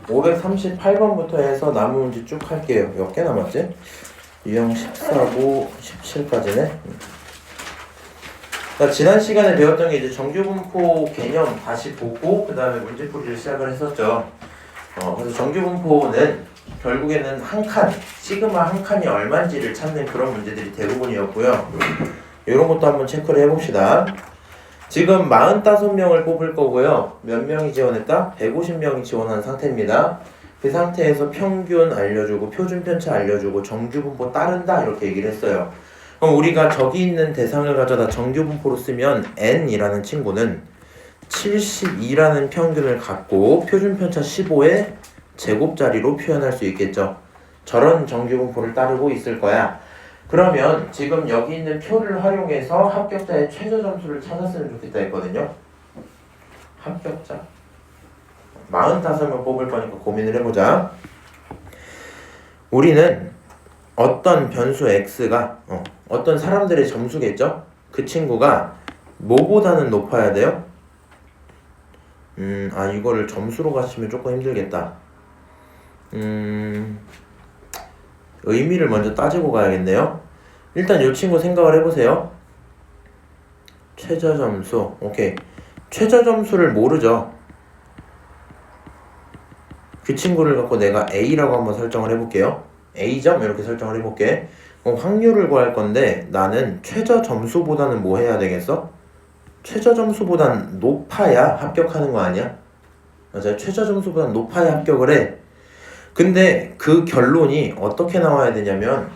538번부터 해서 남은 문제 쭉 할게요. 몇 개 남았지? 유형 14고 17까지네. 그러니까 지난 시간에 배웠던 게 이제 정규분포 개념 다시 보고 그 다음에 문제풀이를 시작을 했었죠. 그래서 정규분포는 결국에는 한 칸, 시그마 한 칸이 얼마인지를 찾는 그런 문제들이 대부분이었고요. 이런 것도 한번 체크를 해봅시다. 지금 45명을 뽑을 거고요. 몇 명이 지원했다? 150명이 지원한 상태입니다. 그 상태에서 평균 알려주고 표준 편차 알려주고 정규분포 따른다 이렇게 얘기를 했어요. 그럼 우리가 저기 있는 대상을 가져다 정규분포로 쓰면 n이라는 친구는 72라는 평균을 갖고 표준 편차 15의 제곱자리로 표현할 수 있겠죠. 저런 정규분포를 따르고 있을 거야. 그러면 지금 여기 있는 표를 활용해서 합격자의 최저 점수를 찾았으면 좋겠다 했거든요. 합격자 45명 뽑을 거니까 고민을 해보자. 우리는 어떤 변수 x가 어떤 사람들의 점수겠죠? 그 친구가 뭐보다는 높아야 돼요? 이거를 점수로 가시면 조금 힘들겠다. 의미를 먼저 따지고 가야겠네요. 일단 이 친구 생각을 해보세요. 최저 점수. 오케이. 최저 점수를 모르죠. 그 친구를 갖고 내가 A라고 한번 설정을 해볼게요. A점 이렇게 설정을 해볼게. 확률을 구할 건데 나는 최저 점수보다는 뭐 해야 되겠어? 최저 점수보단 높아야 합격하는 거 아니야? 맞아요. 최저 점수보단 높아야 합격을 해. 근데 그 결론이 어떻게 나와야 되냐면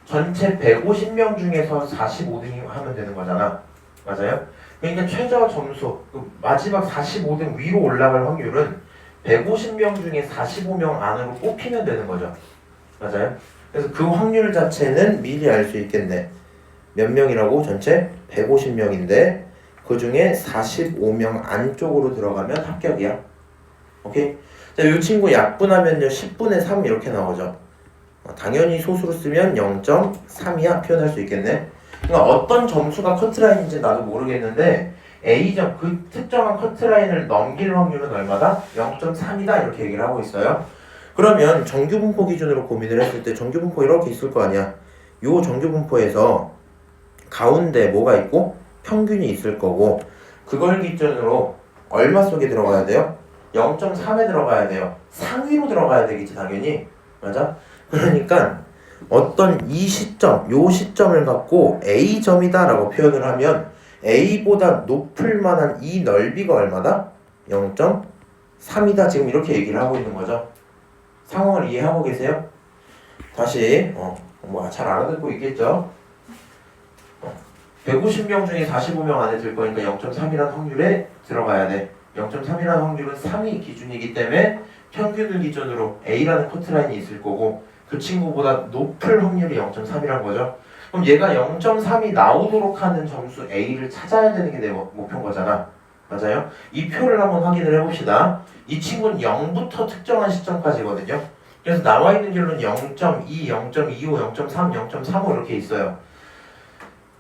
전체 150명 중에서 45등이 하면 되는 거잖아. 맞아요? 그러니까 최저 점수, 마지막 45등 위로 올라갈 확률은 150명 중에 45명 안으로 뽑히면 되는 거죠. 맞아요? 그래서 그 확률 자체는 미리 알 수 있겠네. 몇 명이라고? 전체 150명인데 그 중에 45명 안쪽으로 들어가면 합격이야. 오케이? 자, 이 친구 약분하면요 10분의 3 이렇게 나오죠. 당연히 소수로 쓰면 0.3이야 표현할 수 있겠네. 그러니까 어떤 점수가 커트라인인지 나도 모르겠는데 A점 그 특정한 커트라인을 넘길 확률은 얼마다? 0.3이다 이렇게 얘기를 하고 있어요. 그러면 정규분포 기준으로 고민을 했을 때 정규분포 이렇게 있을 거 아니야. 요 정규분포에서 가운데 뭐가 있고 평균이 있을 거고 그걸 기준으로 얼마 속에 들어가야 돼요? 0.3에 들어가야 돼요. 상위로 들어가야 되겠지 당연히. 맞아? 그러니까 어떤 이 시점, 요 시점을 갖고 A점이다 라고 표현을 하면 A보다 높을 만한 이 넓이가 얼마다? 0.3이다 지금 이렇게 얘기를 하고 있는 거죠. 상황을 이해하고 계세요? 다시 잘 알아듣고 있겠죠? 150명 중에 45명 안에 들 거니까 0.3이라는 확률에 들어가야 돼. 0.3이라는 확률은 3이 기준이기 때문에 평균을 기준으로 A라는 커트라인이 있을 거고 그 친구보다 높을 확률이 0.3이란 거죠. 그럼 얘가 0.3이 나오도록 하는 점수 A를 찾아야 되는 게 내 목표인 거잖아. 맞아요? 이 표를 한번 확인을 해봅시다. 이 친구는 0부터 특정한 시점까지거든요. 그래서 나와 있는 결론은 0.2, 0.25, 0.3, 0.35 이렇게 있어요.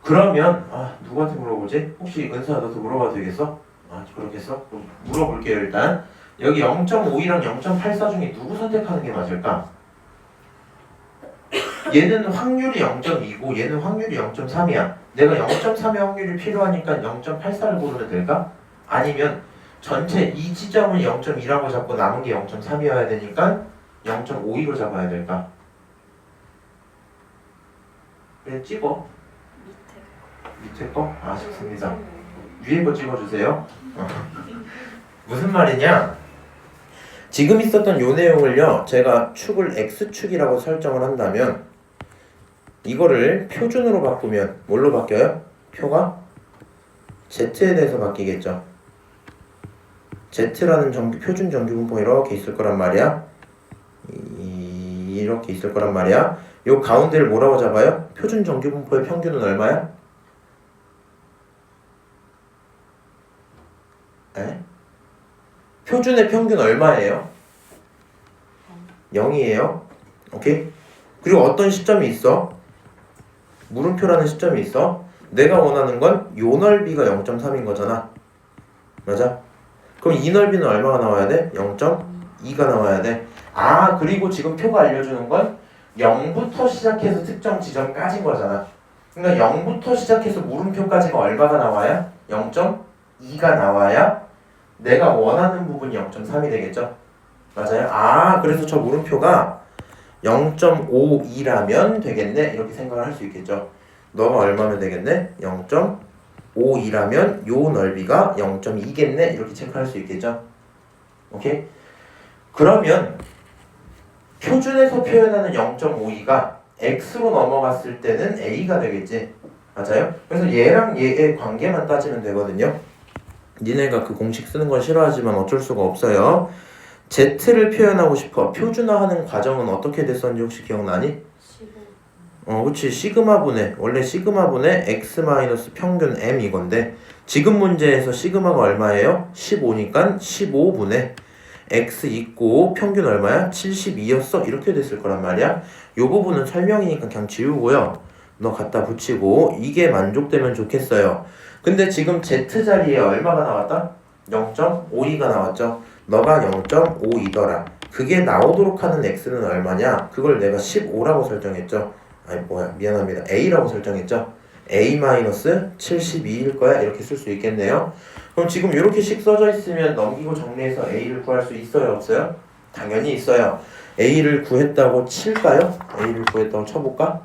그러면 누구한테 물어보지? 혹시 은서야 너도 물어봐도 되겠어? 그렇겠어? 그럼 물어볼게요 일단. 여기 0.52랑 0.84 중에 누구 선택하는 게 맞을까? 얘는 확률이 0.2고 얘는 확률이 0.3이야. 내가 0.3의 확률이 필요하니까 0.84를 고르면 될까? 아니면 전체 이 지점을 0.2라고 잡고 남은 게 0.3이어야 되니까 0.52로 잡아야 될까? 그냥 찍어. 밑에 거? 아쉽습니다. 위에 거 찍어주세요. 무슨 말이냐? 지금 있었던 요 내용을요 제가 축을 X축이라고 설정을 한다면 이거를 표준으로 바꾸면 뭘로 바뀌어요? 표가 Z에 대해서 바뀌겠죠. Z라는 표준 정규분포가 이렇게 있을 거란 말이야. 이렇게 있을 거란 말이야. 요 가운데를 뭐라고 잡아요? 표준 정규분포의 평균은 얼마야? 표준의 평균 얼마예요? 0이에요. 오케이? 그리고 어떤 시점이 있어? 물음표라는 시점이 있어. 내가 원하는 건 요 넓이가 0.3인 거잖아. 맞아? 그럼 이 넓이는 얼마가 나와야 돼? 0.2 2가 나와야 돼. 아, 그리고 지금 표가 알려주는 건 0부터 시작해서 특정 지점까지인 거잖아. 그러니까 0부터 시작해서 물음표까지가 얼마가 나와야? 0.2가 나와야 내가 원하는 부분이 0.3이 되겠죠? 맞아요? 아, 그래서 저 물음표가 0.52라면 되겠네? 이렇게 생각을 할 수 있겠죠? 너가 얼마면 되겠네? 0.52라면 요 넓이가 0.2겠네? 이렇게 체크할 수 있겠죠? 오케이? 그러면 표준에서 표현하는 0.52가 x로 넘어갔을 때는 a가 되겠지? 맞아요? 그래서 얘랑 얘의 관계만 따지면 되거든요? 니네가 그 공식 쓰는 건 싫어하지만 어쩔 수가 없어요. z를 표현하고 싶어. 표준화하는 과정은 어떻게 됐었는지 혹시 기억나니? 그치. 시그마분의 원래 시그마분의 x 마이너스 평균 m 이건데 지금 문제에서 시그마가 얼마예요? 15니까 15분의 x 있고 평균 얼마야? 72였어. 이렇게 됐을 거란 말이야. 요 부분은 설명이니까 그냥 지우고요. 너 갖다 붙이고 이게 만족되면 좋겠어요. 근데 지금 z 자리에 얼마가 나왔다? 0.52가 나왔죠. 너가 0.52더라. 그게 나오도록 하는 x는 얼마냐? 그걸 내가 15라고 설정했죠. 아니 뭐야 미안합니다. a라고 설정했죠. a-72일 거야. 이렇게 쓸 수 있겠네요. 그럼 지금 이렇게씩 써져 있으면 넘기고 정리해서 a를 구할 수 있어요? 없어요? 당연히 있어요. a를 구했다고 칠까요? a를 구했다고 쳐볼까?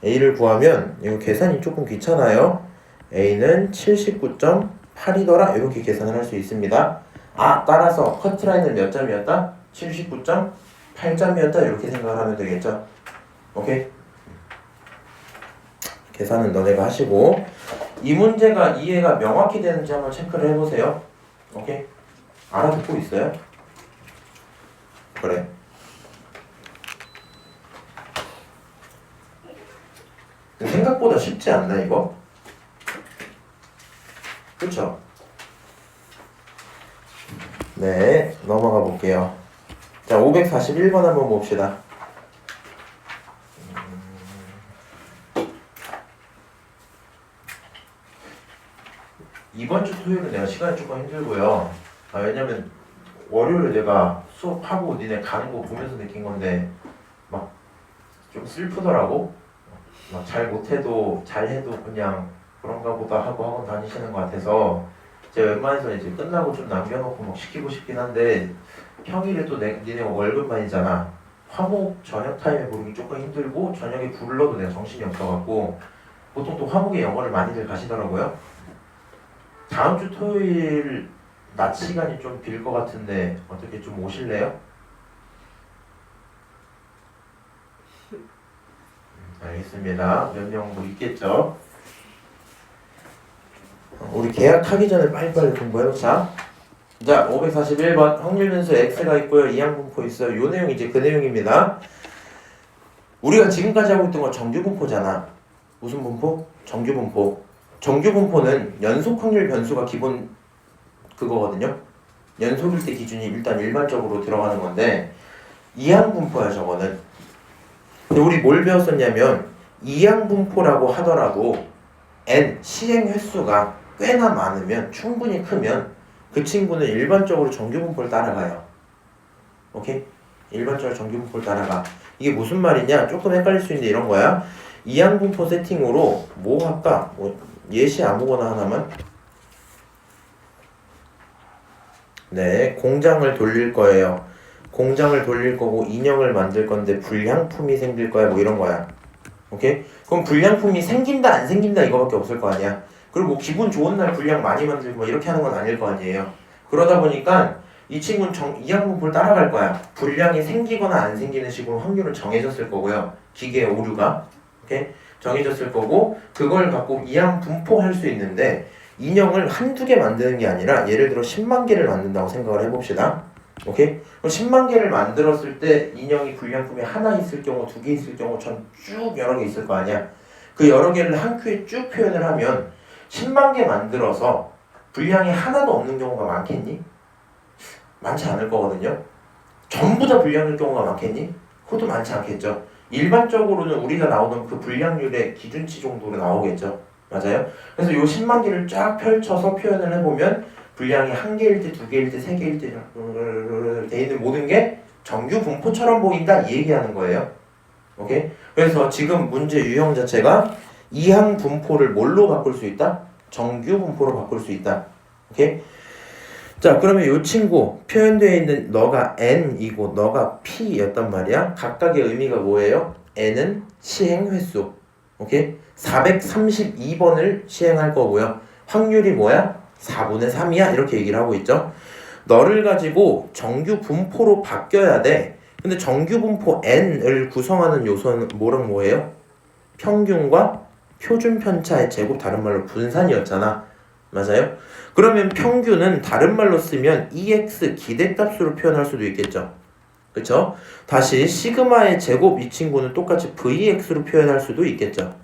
a를 구하면 이거 계산이 조금 귀찮아요. a는 79.8이더라. 이렇게 계산을 할 수 있습니다. 아, 따라서 커트라인은 몇 점이었다? 79.8점이었다. 이렇게 생각을 하면 되겠죠. 오케이? 계산은 너네가 하시고 이 문제가 이해가 명확히 되는지 한번 체크를 해보세요. 오케이? 알아듣고 있어요? 그래. 생각보다 쉽지 않나 이거? 그쵸? 네, 넘어가 볼게요. 자, 541번 한번 봅시다. 이번 주 토요일은 내가 시간이 조금 힘들고요. 왜냐면 월요일에 내가 수업하고 니네 가는 거 보면서 느낀 건데 막 좀 슬프더라고. 막 잘 못해도 잘해도 그냥 그런가 보다 하고 학원 다니시는 것 같아서 제가 웬만해서 이제 끝나고 좀 남겨놓고 막 시키고 싶긴 한데 평일에 또 니네 월급만이잖아. 화목 저녁 타임에 부르기 조금 힘들고 저녁에 불러도 내가 정신이 없어갖고 보통 또 화목에 영어를 많이들 가시더라고요. 다음 주 토요일 낮 시간이 좀 빌 것 같은데 어떻게 좀 오실래요? 알겠습니다. 몇 명 뭐 있겠죠? 우리 계약하기 전에 빨리빨리 공부해놓자. 자, 541번 확률변수 x가 있고요. 이항분포 있어요. 요 내용이 이제 그 내용입니다. 우리가 지금까지 하고 있던 건 정규분포잖아. 무슨 분포? 정규분포. 정규분포는 연속 확률 변수가 기본 그거거든요. 연속일 때 기준이 일단 일반적으로 들어가는 건데 이항분포야 저거는. 근데 우리 뭘 배웠었냐면 이항분포라고 하더라도 n 시행 횟수가 꽤나 많으면 충분히 크면 그 친구는 일반적으로 정규분포를 따라가요. 오케이? 일반적으로 정규분포를 따라가. 이게 무슨 말이냐? 조금 헷갈릴 수 있는데 이런 거야. 이항분포 세팅으로 뭐 할까? 뭐 예시 아무거나 하나만. 네, 공장을 돌릴 거예요. 공장을 돌릴 거고 인형을 만들 건데 불량품이 생길 거야. 뭐 이런 거야. 오케이? 그럼 불량품이 생긴다 안 생긴다 이거밖에 없을 거 아니야. 그리고 뭐 기분 좋은 날 불량 많이 만들고 뭐 이렇게 하는 건 아닐 거 아니에요. 그러다 보니까 이 친구는 이항분포를 따라갈 거야. 불량이 생기거나 안 생기는 식으로 확률은 정해졌을 거고요. 기계의 오류가. 오케이? 정해졌을 거고 그걸 갖고 이항분포할 수 있는데 인형을 한두 개 만드는 게 아니라 예를 들어 10만 개를 만든다고 생각을 해봅시다. 오케이? 그럼 10만 개를 만들었을 때 인형이 불량품이 하나 있을 경우, 두 개 있을 경우 전 쭉 여러 개 있을 거 아니야. 그 여러 개를 한 큐에 쭉 표현을 하면 10만 개 만들어서 불량이 하나도 없는 경우가 많겠니? 많지 않을 거거든요. 전부 다 불량일 경우가 많겠니? 그것도 많지 않겠죠. 일반적으로는 우리가 나오던 그 불량률의 기준치 정도로 나오겠죠. 맞아요? 그래서 요 10만 개를 쫙 펼쳐서 표현을 해보면 분량이 한 개일 때, 두 개일 때, 세 개일 때 돼 있는 모든 게 정규 분포처럼 보인다 이 얘기하는 거예요. 오케이? 그래서 지금 문제 유형 자체가 이항 분포를 뭘로 바꿀 수 있다? 정규 분포로 바꿀 수 있다. 오케이? 자, 그러면 이 친구 표현되어 있는 너가 n이고 너가 p였단 말이야. 각각의 의미가 뭐예요? n은 시행 횟수. 오케이? 432번을 시행할 거고요. 확률이 뭐야? 4분의 3이야? 이렇게 얘기를 하고 있죠. 너를 가지고 정규 분포로 바뀌어야 돼. 근데 정규 분포 n을 구성하는 요소는 뭐랑 뭐예요? 평균과 표준 편차의 제곱, 다른 말로 분산이었잖아. 맞아요? 그러면 평균은 다른 말로 쓰면 EX 기대값으로 표현할 수도 있겠죠. 그쵸? 다시 시그마의 제곱 이 친구는 똑같이 VX로 표현할 수도 있겠죠.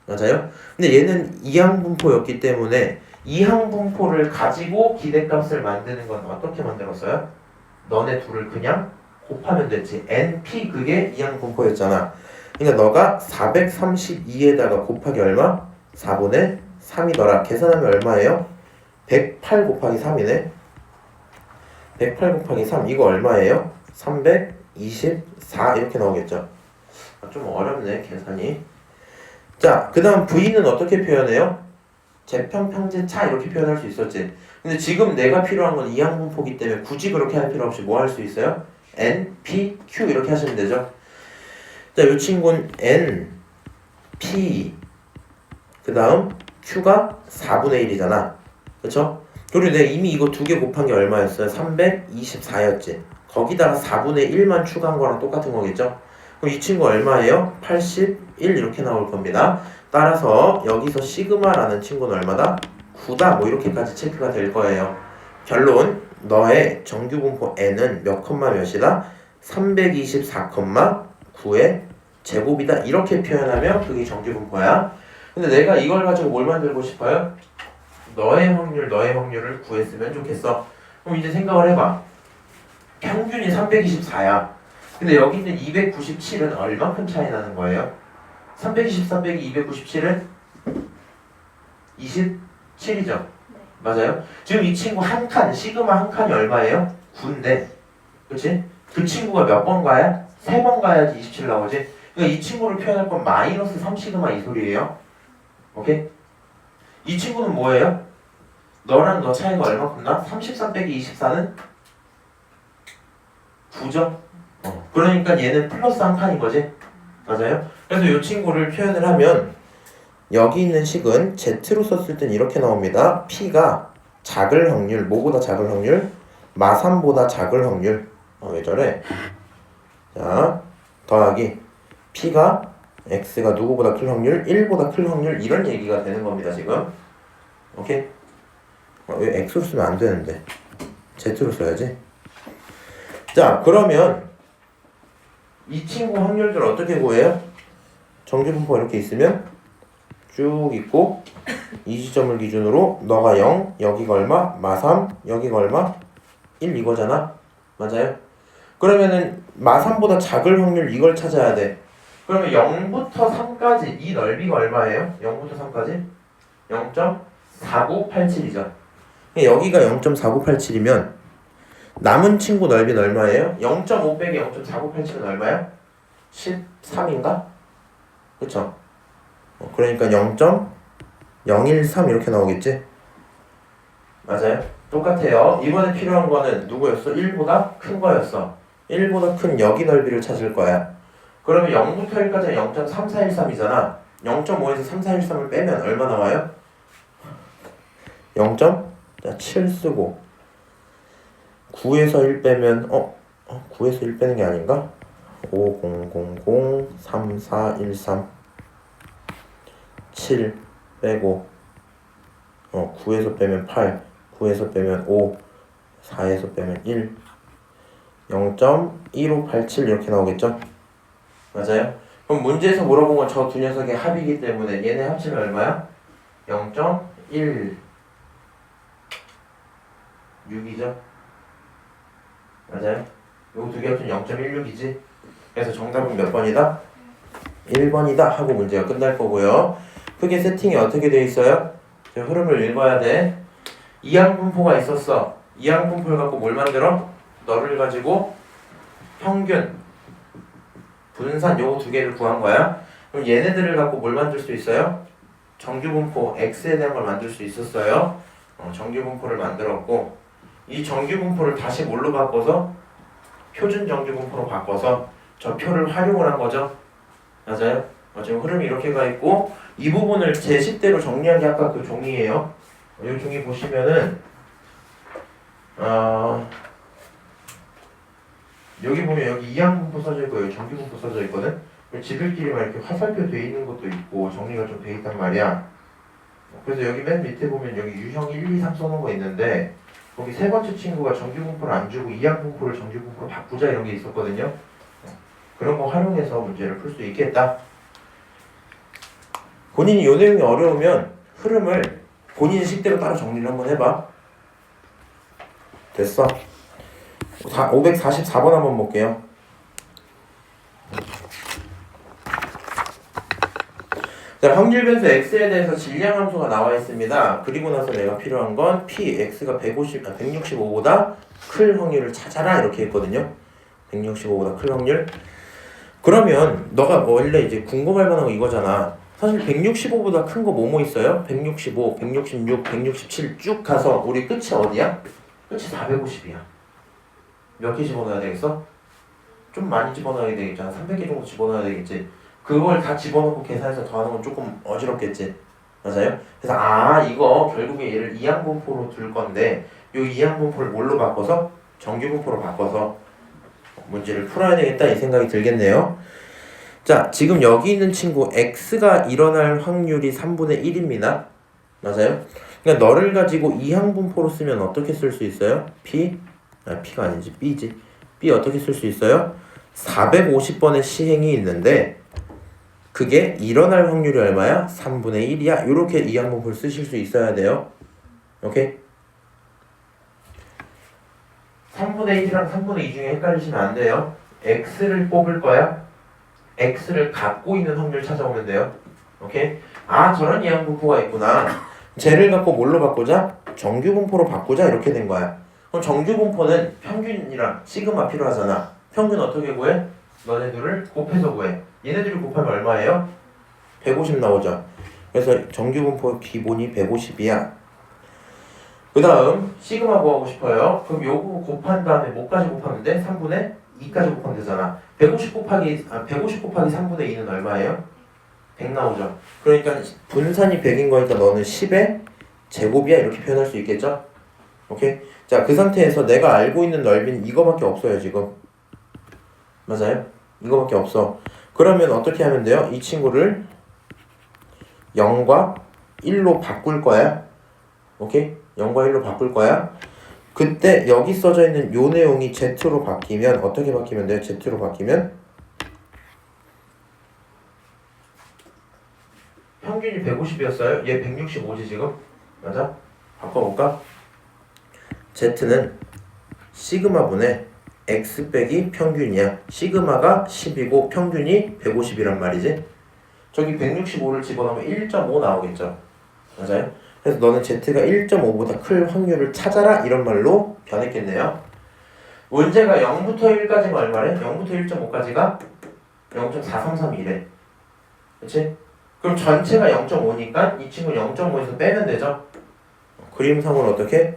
맞아요? 근데 얘는 이항분포였기 때문에 이항분포를 가지고 기대값을 만드는 건 어떻게 만들었어요? 너네 둘을 그냥 곱하면 됐지. NP 그게 이항분포였잖아. 그러니까 너가 432에다가 곱하기 얼마? 4분의 3이더라. 계산하면 얼마예요? 108 곱하기 3이네. 108 곱하기 3 이거 얼마예요? 324 이렇게 나오겠죠. 좀 어렵네 계산이. 자, 그 다음 V는 어떻게 표현해요? 재편평제차 이렇게 표현할 수 있었지. 근데 지금 내가 필요한 건 이항분포기 때문에 굳이 그렇게 할 필요 없이 뭐 할 수 있어요? N, P, Q 이렇게 하시면 되죠. 자, 이 친구는 N, P 그 다음 Q가 4분의 1이잖아. 그쵸? 그리고 내가 이미 이거 두 개 곱한 게 얼마였어요? 324였지. 거기다가 4분의 1만 추가한 거랑 똑같은 거겠죠? 그럼 이 친구 얼마예요? 81 이렇게 나올 겁니다. 따라서 여기서 시그마라는 친구는 얼마다? 9다. 뭐 이렇게까지 체크가 될 거예요. 결론, 너의 정규 분포 n은 몇 컴마 몇이다? 324,9의 제곱이다. 이렇게 표현하면 그게 정규 분포야. 근데 내가 이걸 가지고 뭘 만들고 싶어요? 너의 확률을 구했으면 좋겠어. 그럼 이제 생각을 해봐. 평균이 324야. 근데 여기 있는 297은 얼마큼 차이 나는 거예요? 324 빼기 297은 27이죠. 맞아요? 지금 이 친구 한 칸, 시그마 한 칸이 얼마예요? 9인데. 그치? 그 친구가 몇 번 가야? 3번 가야지 27 나오지? 그러니까 이 친구를 표현할 건 마이너스 3시그마 이 소리예요. 오케이? 이 친구는 뭐예요? 너랑 너 차이가 얼마큼 나? 33 빼기 24는 9죠? 그러니까 얘는 플러스 한 칸인 거지? 맞아요? 그래서 이 친구를 표현을 하면 여기 있는 식은 Z로 썼을 땐 이렇게 나옵니다. P가 작을 확률, 뭐보다 작을 확률? 마3보다 작을 확률. 왜 저래? 자, 더하기 P가 X가 누구보다 클 확률? 1보다 클 확률. 이런 얘기가 되는 겁니다, 지금. 오케이? 왜 X로 쓰면 안 되는데 Z로 써야지. 자, 그러면 이 친구 확률들 어떻게 구해요? 정규 분포 이렇게 있으면 쭉 있고 이 지점을 기준으로 너가 0, 여기가 얼마? 마3, 여기가 얼마? 1 이거잖아. 맞아요? 그러면은 마3보다 작을 확률 이걸 찾아야 돼. 그러면 0부터 3까지 이 넓이가 얼마예요? 0부터 3까지? 0.4987이죠. 여기가 0.4987이면 남은 친구 넓이는 얼마예요? 0.5 빼기 0.4987은 얼마야? 13인가? 그쵸? 그러니까 0.013 이렇게 나오겠지? 맞아요? 똑같아요. 이번에 필요한 거는 누구였어? 1보다 큰 거였어. 1보다 큰 여기 넓이를 찾을 거야. 그러면 0부터 1까지는 0.3413이잖아. 0.5에서 3413을 빼면 얼마 나와요? 0.7 쓰고 9에서 1 빼면 9에서 1 빼는 게 아닌가? 50003413 7 빼고 9에서 빼면 8 9에서 빼면 5 4에서 빼면 1 0.1587 이렇게 나오겠죠? 맞아요? 그럼 문제에서 물어본 건 저 두 녀석의 합이기 때문에 얘네 합치면 얼마야? 0.16이죠? 맞아요? 요거 두 개 합치면 0.16이지? 그래서 정답은 몇 번이다? 1번이다 하고 문제가 끝날 거고요. 크게 세팅이 어떻게 되어 있어요? 흐름을 읽어야 돼. 이항분포가 있었어. 이항분포를 갖고 뭘 만들어? 너를 가지고 평균, 분산 요거 두 개를 구한 거야. 그럼 얘네들을 갖고 뭘 만들 수 있어요? 정규분포 x에 대한 걸 만들 수 있었어요. 정규분포를 만들었고 이 정규분포를 다시 뭘로 바꿔서 표준 정규분포로 바꿔서 저 표를 활용을 한 거죠. 맞아요? 지금 흐름이 이렇게 가 있고 이 부분을 제 식대로 정리한 게 아까 그 종이에요. 이 종이 보시면은 여기 보면 여기 이항분포 써져 있고 여기 정규분포 써져 있거든. 지들끼리만 이렇게 화살표 돼 있는 것도 있고 정리가 좀 돼 있단 말이야. 그래서 여기 맨 밑에 보면 여기 유형 1, 2, 3 써놓은 거 있는데 거기 세 번째 친구가 정규분포를 안 주고 이항분포를 정규분포로 바꾸자 이런 게 있었거든요. 그런 거 활용해서 문제를 풀 수 있겠다. 본인이 요 내용이 어려우면 흐름을 본인 식대로 따로 정리를 한번 해봐. 됐어. 544번 한번 볼게요. 자, 확률 변수 x에 대해서 질량 함수가 나와 있습니다. 그리고 나서 내가 필요한 건 p, x가 165보다 클 확률을 찾아라 이렇게 했거든요. 165보다 클 확률. 그러면 너가 원래 이제 궁금할 만한 거 이거잖아. 사실 165보다 큰 거 뭐뭐 있어요? 165, 166, 167 쭉 가서 우리 끝이 어디야? 끝이 450이야. 몇 개 집어넣어야 되겠어? 좀 많이 집어넣어야 되겠잖아. 300개 정도 집어넣어야 되겠지. 그걸 다 집어넣고 계산해서 더하는 건 조금 어지럽겠지. 맞아요? 그래서 이거 결국에 얘를 이항분포로 둘 건데 요 이항분포를 뭘로 바꿔서? 정규분포로 바꿔서 문제를 풀어야 되겠다 이 생각이 들겠네요. 자, 지금 여기 있는 친구 x가 일어날 확률이 3분의 1입니다. 맞아요? 그러니까 너를 가지고 이항분포로 쓰면 어떻게 쓸 수 있어요? p가 아니지 b지. b 어떻게 쓸 수 있어요? 450번의 시행이 있는데 그게 일어날 확률이 얼마야? 3분의 1이야. 이렇게 이항분포를 쓰실 수 있어야 돼요. 오케이? 3분의 1이랑 3분의 2 중에 헷갈리시면 안 돼요. x를 뽑을 거야. x를 갖고 있는 확률 찾아오면 돼요. 오케이? 저런 이항분포가 있구나. 쟤를 갖고 뭘로 바꾸자? 정규분포로 바꾸자 이렇게 된 거야. 그럼 정규분포는 평균이랑 시그마 필요하잖아. 평균 어떻게 구해? 너네들을 곱해서 구해. 얘네들을 곱하면 얼마예요? 150 나오죠. 그래서 정규분포 기본이 150이야. 그 다음 시그마 구하고 싶어요. 그럼 요거 곱한 다음에 뭐까지 곱하면 돼? 3분의 2까지 곱하면 되잖아. 150 곱하기 3분의 2는 얼마예요? 100 나오죠. 그러니까 분산이 100인 거니까 너는 10의 제곱이야 이렇게 표현할 수 있겠죠? 오케이? 자, 그 상태에서 내가 알고 있는 넓이는 이거밖에 없어요 지금. 맞아요? 이거밖에 없어. 그러면 어떻게 하면 돼요? 이 친구를 0과 1로 바꿀 거야. 오케이? 0과 1로 바꿀 거야. 그때 여기 써져 있는 요 내용이 Z로 바뀌면 어떻게 바뀌면 돼요? Z로 바뀌면 평균이 150이었어요. 얘 165지 지금. 맞아? 바꿔볼까? Z는 시그마분의 x 빼기 평균이야. 시그마가 10이고 평균이 150이란 말이지. 저기 165를 집어넣으면 1.5 나오겠죠. 맞아요? 그래서 너는 Z가 1.5보다 클 확률을 찾아라 이런 말로 변했겠네요. 문제가 0부터 1까지가 얼마래? 0부터 1.5까지가 0.4332래. 그치? 그럼 전체가 0.5니까 이 친구 0.5에서 빼면 되죠? 그림상으로 어떻게?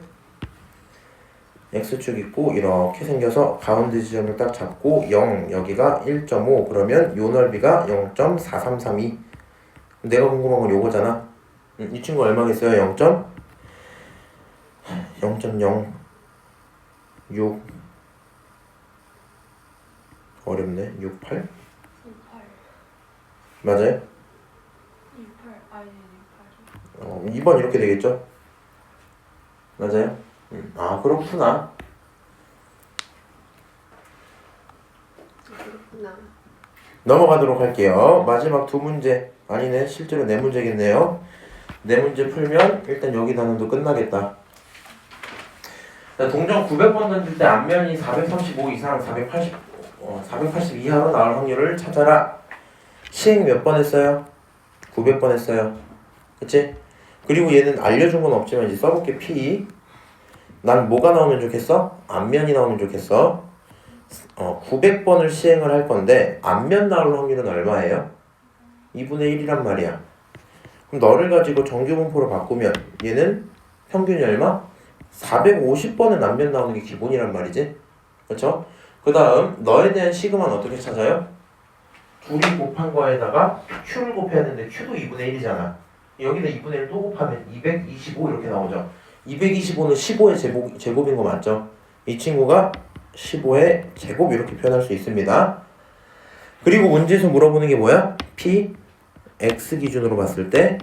X축 있고 이렇게 생겨서 가운데 지점을 딱 잡고 0 여기가 1.5 그러면 요 넓이가 0.4332. 내가 궁금한 건 요거잖아. 이 친구 얼마겠어요? 0.06 어렵네. 68? 68 맞아요? 28 아니 2번 이렇게 되겠죠? 맞아요? 그렇구나. 그렇구나. 넘어가도록 할게요. 마지막 두 문제. 아니네. 실제로 네 문제겠네요. 네 문제 풀면 일단 여기 단원도 끝나겠다. 자, 동전 900번 던질 때 앞면이 435 이상 480 이하로 나올 확률을 찾아라. 시행 몇 번 했어요? 900번 했어요. 그치? 그리고 얘는 알려준 건 없지만 이제 써볼게. P 난 뭐가 나오면 좋겠어? 앞면이 나오면 좋겠어. 900번을 시행을 할 건데 앞면 나올 확률은 얼마예요? 2분의 1이란 말이야. 그럼 너를 가지고 정규분포로 바꾸면 얘는 평균이 얼마? 450번은 앞면 나오는 게 기본이란 말이지. 그렇죠? 그 다음 너에 대한 시그마는 어떻게 찾아요? 둘이 곱한 거에다가 Q를 곱해야 되는데 Q도 2분의 1이잖아. 여기다 2분의 1 또 곱하면 225 이렇게 나오죠. 225는 15의 제곱인 거 맞죠? 이 친구가 15의 제곱 이렇게 표현할 수 있습니다. 그리고 문제에서 물어보는 게 뭐야? P, X 기준으로 봤을 때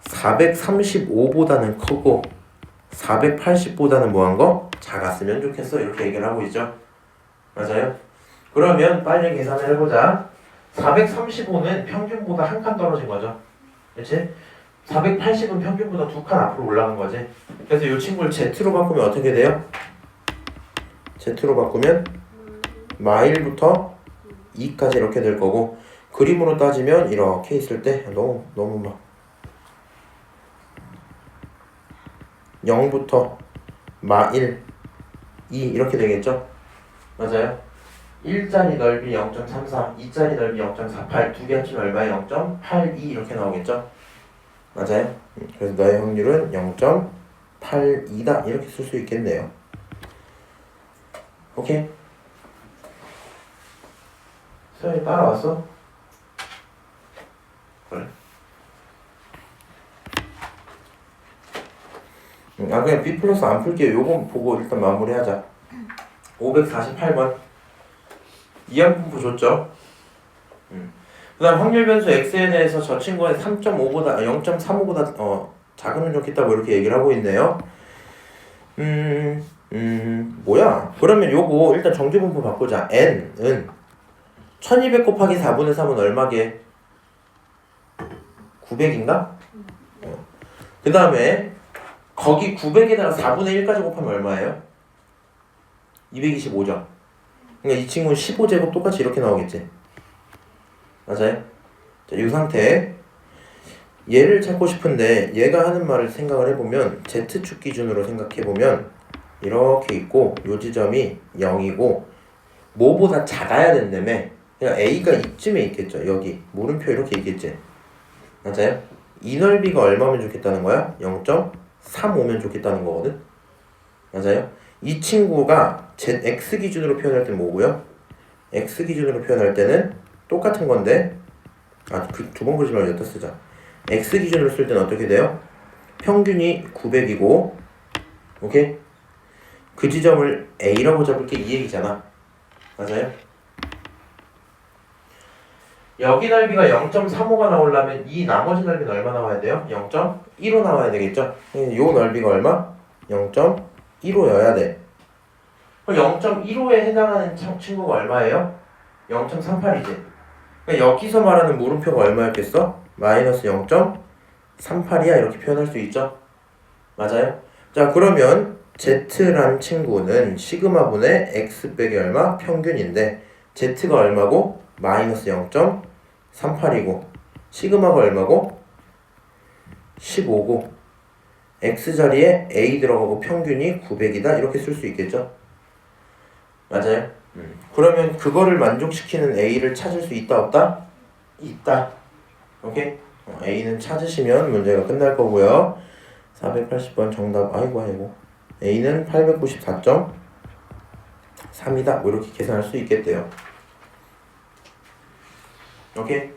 435보다는 크고 480보다는 뭐한 거? 작았으면 좋겠어. 이렇게 얘기를 하고 있죠. 맞아요? 그러면 빨리 계산을 해보자. 435는 평균보다 한 칸 떨어진 거죠. 그렇지? 480은 평균보다 두 칸 앞으로 올라간 거지. 그래서 이 친구를 Z로 바꾸면 어떻게 돼요? Z로 바꾸면 마일부터 2까지 이렇게 될 거고, 그림으로 따지면 이렇게 있을 때 너무 막 0부터 마일 2 이렇게 되겠죠? 맞아요? 1짜리 넓이 0.34, 2짜리 넓이 0.48, 두 개 합치면 얼마에 0.82 이렇게 나오겠죠? 맞아요? 그래서 너의 확률은 0.82다 이렇게 쓸 수 있겠네요. 오케이? 서연이 따라왔어? 그래? 그냥 B 플러스 안 풀게요. 요건 보고 일단 마무리하자. 548번 이항분포 줬죠? 그 다음 확률 변수 x에 대해서 저 친구의 3.5보다 0.35보다 작으면 좋겠다 뭐 이렇게 얘기를 하고 있네요. 뭐야? 그러면 요거 일단 정규분포 바꾸자. n은 1200 곱하기 4분의 3은 얼마게? 900인가? 그 다음에 거기 900에다가 4분의 1까지 곱하면 얼마예요? 225죠. 그러니까 이 친구는 15제곱 똑같이 이렇게 나오겠지. 맞아요? 자, 이 상태 얘를 찾고 싶은데 얘가 하는 말을 생각을 해보면 Z축 기준으로 생각해보면 이렇게 있고 요 지점이 0이고 뭐보다 작아야 된다며. 그냥 A가 이쯤에 있겠죠. 여기 물음표 이렇게 있겠지. 맞아요? 이 넓이가 얼마면 좋겠다는 거야? 0.35면 좋겠다는 거거든. 맞아요? 이 친구가 X 기준으로 표현할 때는 뭐고요? X 기준으로 표현할 때는 똑같은 건데 그 두 번 그리지 말고 여기다 쓰자. X 기준으로 쓸 때는 어떻게 돼요? 평균이 900이고 오케이? 그 지점을 A라고 잡을게 이 얘기잖아. 맞아요? 여기 넓이가 0.35가 나오려면 이 나머지 넓이는 얼마 나와야 돼요? 0.15 나와야 되겠죠? 요 넓이가 얼마? 0.15여야 돼. 그럼 0.15에 해당하는 친구가 얼마예요? 0.38이지. 그러니까 여기서 말하는 물음표가 얼마였겠어? 마이너스 0.38이야 이렇게 표현할 수 있죠? 맞아요? 자 그러면 Z란 친구는 시그마분의 X 빼기 얼마? 평균인데 Z가 얼마고? 마이너스 0.38이고 시그마가 얼마고? 15고 X자리에 A 들어가고 평균이 900이다 이렇게 쓸 수 있겠죠? 맞아요? 그러면 그거를 만족시키는 A를 찾을 수 있다 없다? 있다. 오케이? A는 찾으시면 문제가 끝날 거고요. 480번 정답 아이고 A는 894.3이다 뭐 이렇게 계산할 수 있겠대요. 오케이?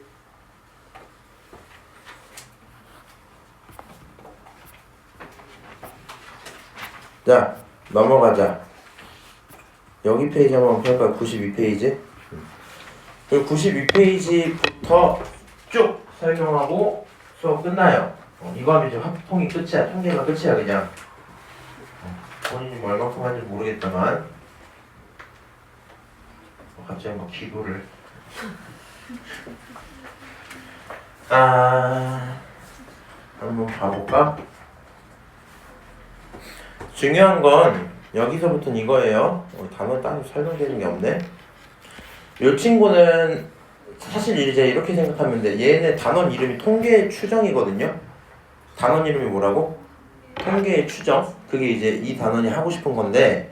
자 넘어가자. 여기 페이지 한번 볼까요? 92페이지. 그리고 92페이지부터 쭉 설명하고 수업 끝나요. 이거 하면 이제 합통이 끝이야. 통계가 끝이야 그냥. 본인이 뭐 얼마큼 하는지 모르겠다만 갑자기 막 기도를 한번 봐볼까? 중요한 건 여기서부터는 이거예요. 단어 따로 설명되는 게 없네. 이 친구는 사실 이제 이렇게 생각하면 돼. 얘네 단원 이름이 통계의 추정이거든요. 단원 이름이 뭐라고? 통계의 추정. 그게 이제 이 단원이 하고 싶은 건데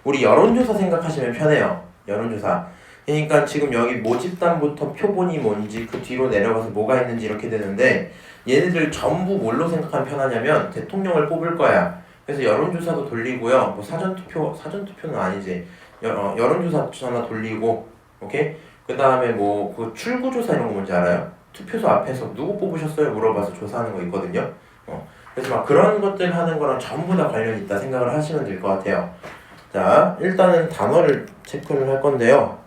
우리 여론조사 생각하시면 편해요. 여론조사. 그러니까 지금 여기 모집단부터 표본이 뭔지 그 뒤로 내려가서 뭐가 있는지 이렇게 되는데 얘네들 전부 뭘로 생각하면 편하냐면 대통령을 뽑을 거야. 그래서 여론조사도 돌리고요. 뭐 사전투표는 아니지. 여론조사 전화 돌리고, 오케이? 그 다음에 뭐 그 출구조사 이런 거 뭔지 알아요? 투표소 앞에서 누구 뽑으셨어요? 물어봐서 조사하는 거 있거든요. 그래서 막 그런 것들 하는 거랑 전부 다 관련이 있다 생각을 하시면 될 것 같아요. 자, 일단은 단어를 체크를 할 건데요.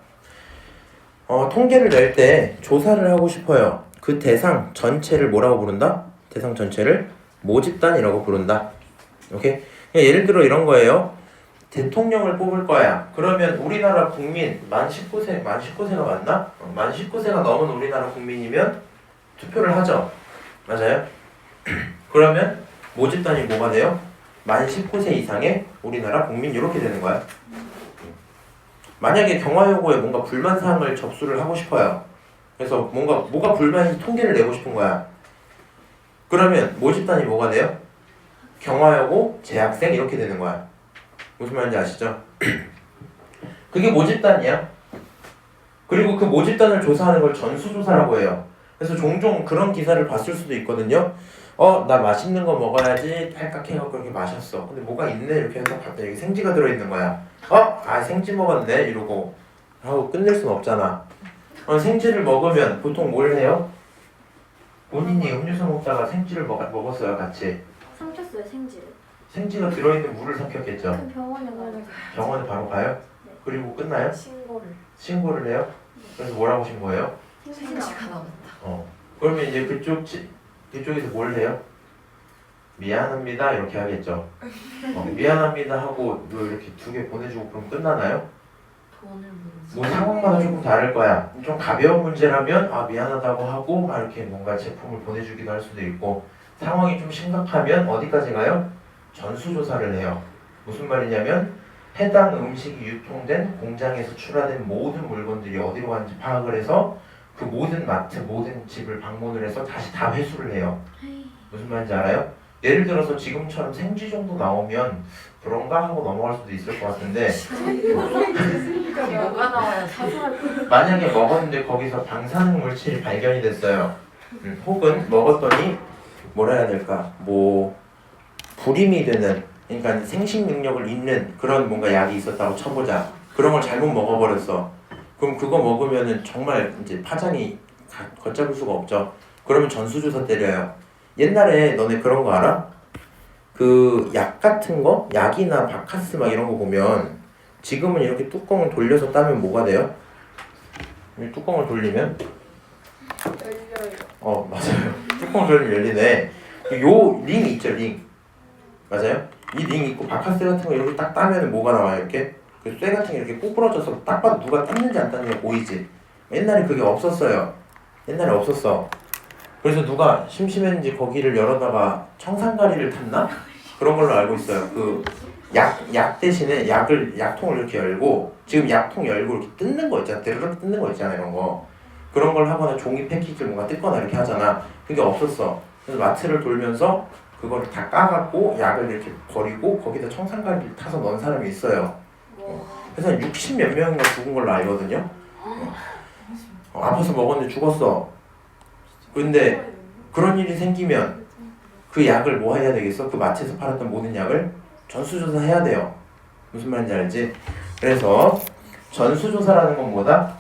통계를 낼 때 조사를 하고 싶어요. 그 대상 전체를 뭐라고 부른다? 대상 전체를 모집단이라고 부른다. 오케이? 예를 들어 이런 거예요. 대통령을 뽑을 거야. 그러면 우리나라 국민 만 19세가 맞나? 만 19세가 넘은 우리나라 국민이면 투표를 하죠. 맞아요? 그러면 모집단이 뭐가 돼요? 만 19세 이상의 우리나라 국민 이렇게 되는 거야. 만약에 경화여고에 뭔가 불만사항을 접수를 하고 싶어요. 그래서 뭐가 불만인지 통계를 내고 싶은 거야. 그러면 모집단이 뭐가 돼요? 경화여고 재학생 이렇게 되는 거야. 무슨 말인지 아시죠? 그게 모집단이야. 그리고 그 모집단을 조사하는 걸 전수조사라고 해요. 그래서 종종 그런 기사를 봤을 수도 있거든요. 나 맛있는 거 먹어야지 팔깍 해갖고 이렇게 마셨어. 근데 뭐가 있네 이렇게 해서 갑자기 생지가 들어있는 거야. 생지 먹었네 이러고 하고 끝낼 순 없잖아. 생지를 먹으면 보통 뭘 해요? 본인이 음료수 먹다가 생지를 먹었어요 같이. 삼켰어요 생지를. 생지가 들어있는 물을 삼켰겠죠. 그럼 병원에 가요. 병원에 바로 가요? 네. 그리고 끝나요? 신고를 해요? 그래서 뭐라고 신고해요? 생지가 나왔다. 그러면 이제 그쪽에서 뭘 해요? 미안합니다 이렇게 하겠죠. 미안합니다 하고 뭐 이렇게 2개 보내주고 그럼 끝나나요? 돈을 뭐 상황마다 조금 다를 거야. 좀 가벼운 문제라면 미안하다고 하고 막 이렇게 뭔가 제품을 보내주기도 할 수도 있고 상황이 좀 심각하면 어디까지 가요? 전수조사를 해요. 무슨 말이냐면 해당 음식이 유통된 공장에서 출하된 모든 물건들이 어디로 가는지 파악을 해서 그 모든 마트, 모든 집을 방문을 해서 다시 다 회수를 해요. 무슨 말인지 알아요? 예를 들어서 지금처럼 생쥐 정도 나오면 그런가 하고 넘어갈 수도 있을 것 같은데 뭐가 나와요? 사살. 만약에 먹었는데 거기서 방사능 물질이 발견이 됐어요. 혹은 먹었더니 뭐라 해야 될까? 뭐 불임이 되는, 그러니까 생식 능력을 잃는 그런 뭔가 약이 있었다고 쳐보자. 그런 걸 잘못 먹어버렸어. 그럼 그거 먹으면은 정말 이제 파장이 걷잡을 수가 없죠. 그러면 전수조사 때려요. 옛날에 너네 그런 거 알아? 그 약 같은 거? 약이나 바카스 막 이런 거 보면 지금은 이렇게 뚜껑을 돌려서 따면 뭐가 돼요? 이 뚜껑을 돌리면? 열려요. 맞아요. 뚜껑을 돌리면 열리네. 요 링 있죠, 링. 맞아요? 이 링 있고 바카스 같은 거 이렇게 딱 따면 뭐가 나와요, 이렇게? 그 쇠 같은 게 이렇게 꼬부러져서 딱 봐도 누가 땄는지 안 땄는지 보이지? 옛날에 그게 없었어요. 옛날에 없었어. 그래서 누가 심심했는지 거기를 열어다가 청산가리를 탔나? 그런 걸로 알고 있어요. 그 약 대신에 약통을 이렇게 열고 지금 약통 열고 이렇게 뜯는 거 있잖아. 드르륵 뜯는 거 있잖아, 이런 거. 그런 걸 하거나 종이 패키지를 뭔가 뜯거나 이렇게 하잖아. 그게 없었어. 그래서 마트를 돌면서 그거를 다 까갖고 약을 이렇게 버리고 거기다 청산가리를 타서 넣은 사람이 있어요. 그래서 60몇 명인가 죽은 걸로 알거든요. 아파서 먹었는데 죽었어. 근데 그런 일이 생기면 그 약을 뭐 해야 되겠어? 그 마트에서 팔았던 모든 약을 전수조사 해야 돼요. 무슨 말인지 알지? 그래서 전수조사라는 건 뭐다?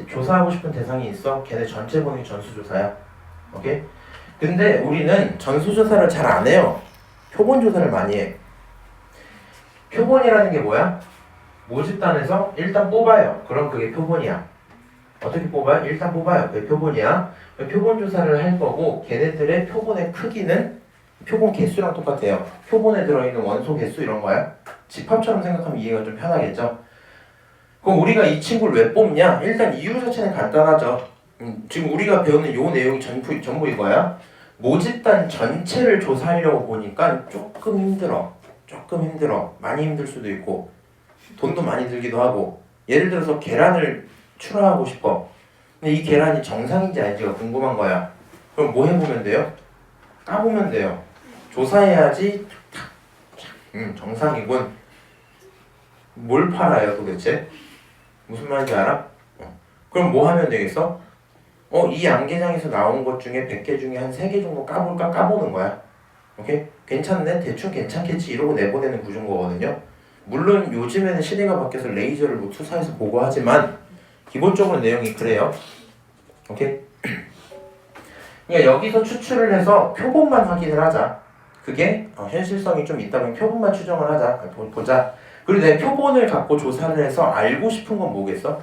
조사하고 싶은 대상이 있어. 걔네 전체 보는 게 전수조사야. 오케이? 근데 우리는 전수조사를 잘 안 해요. 표본조사를 많이 해. 표본이라는 게 뭐야? 모집단에서 일단 뽑아요. 그럼 그게 표본이야. 어떻게 뽑아요? 일단 뽑아요. 그게 표본이야. 표본 조사를 할 거고 걔네들의 표본의 크기는 표본 개수랑 똑같아요. 표본에 들어있는 원소 개수 이런 거야. 집합처럼 생각하면 이해가 좀 편하겠죠? 그럼 우리가 이 친구를 왜 뽑냐? 일단 이유 자체는 간단하죠. 지금 우리가 배우는 요 내용이 전부 이거야. 모집단 전체를 조사하려고 보니까 조금 힘들어. 많이 힘들 수도 있고 돈도 많이 들기도 하고. 예를 들어서 계란을 출하하고 싶어. 근데 이 계란이 정상인지 아닌지가 궁금한 거야. 그럼 뭐 해보면 돼요? 까보면 돼요. 조사해야지 정상이군. 뭘 팔아요 도대체? 무슨 말인지 알아? 그럼 뭐 하면 되겠어? 이 양계장에서 나온 것 중에 100개 중에 한 3개 정도 까볼까? 까보는 거야. 오케이? 괜찮네? 대충 괜찮겠지? 이러고 내보내는 구조인 거거든요. 물론 요즘에는 시대가 바뀌어서 레이저를 뭐 투사해서 보고 하지만 기본적으로 내용이 그래요. 오케이? 그러니까 여기서 추출을 해서 표본만 확인을 하자. 그게 현실성이 좀 있다면 표본만 추정을 하자. 보자. 그리고 내 표본을 갖고 조사를 해서 알고 싶은 건 뭐겠어?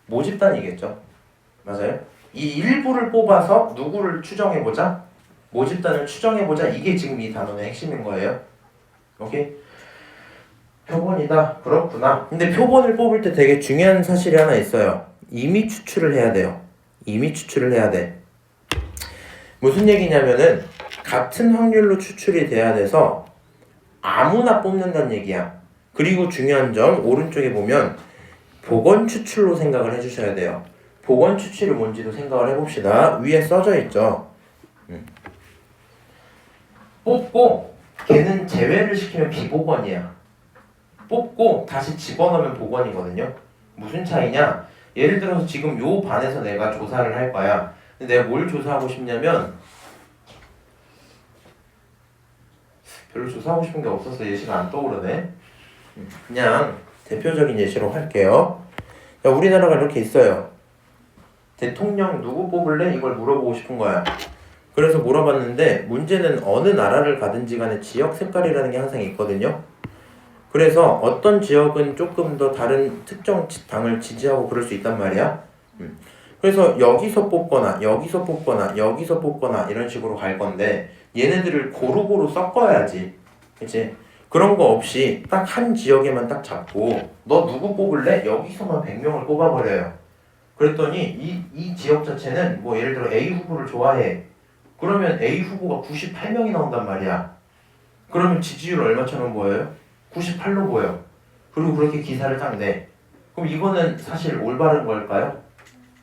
모집단이겠죠. 맞아요? 이 일부를 뽑아서 누구를 추정해보자? 모집단을 추정해보자. 이게 지금 이 단원의 핵심인 거예요. 오케이? 표본이다. 그렇구나. 근데 표본을 뽑을 때 되게 중요한 사실이 하나 있어요. 임의 추출을 해야 돼요. 임의 추출을 해야 돼. 무슨 얘기냐면은 같은 확률로 추출이 돼야 돼서 아무나 뽑는다는 얘기야. 그리고 중요한 점 오른쪽에 보면 복원 추출로 생각을 해주셔야 돼요. 복원 추출이 뭔지도 생각을 해봅시다. 위에 써져 있죠. 뽑고 걔는 제외를 시키면 비복원이야. 뽑고 다시 집어넣으면 복원이거든요. 무슨 차이냐? 예를 들어서 지금 요 반에서 내가 조사를 할 거야. 근데 내가 뭘 조사하고 싶냐면 별로 조사하고 싶은 게 없어서 예시가 안 떠오르네. 그냥 대표적인 예시로 할게요. 자, 우리나라가 이렇게 있어요. 대통령 누구 뽑을래? 이걸 물어보고 싶은 거야. 그래서 물어봤는데 문제는 어느 나라를 가든지 간에 지역 색깔이라는 게 항상 있거든요. 그래서 어떤 지역은 조금 더 다른 특정 당을 지지하고 그럴 수 있단 말이야. 그래서 여기서 뽑거나 여기서 뽑거나 여기서 뽑거나 이런 식으로 갈 건데 얘네들을 고루고루 섞어야지. 그치? 그런 거 없이 딱 한 지역에만 딱 잡고 너 누구 뽑을래? 여기서만 100명을 뽑아버려요. 그랬더니 이 지역 자체는 뭐 예를 들어 A 후보를 좋아해. 그러면 A 후보가 98명이 나온단 말이야. 그러면 지지율 얼마처럼 보여요? 98로 보여. 그리고 그렇게 기사를 딱 내. 그럼 이거는 사실 올바른 걸까요?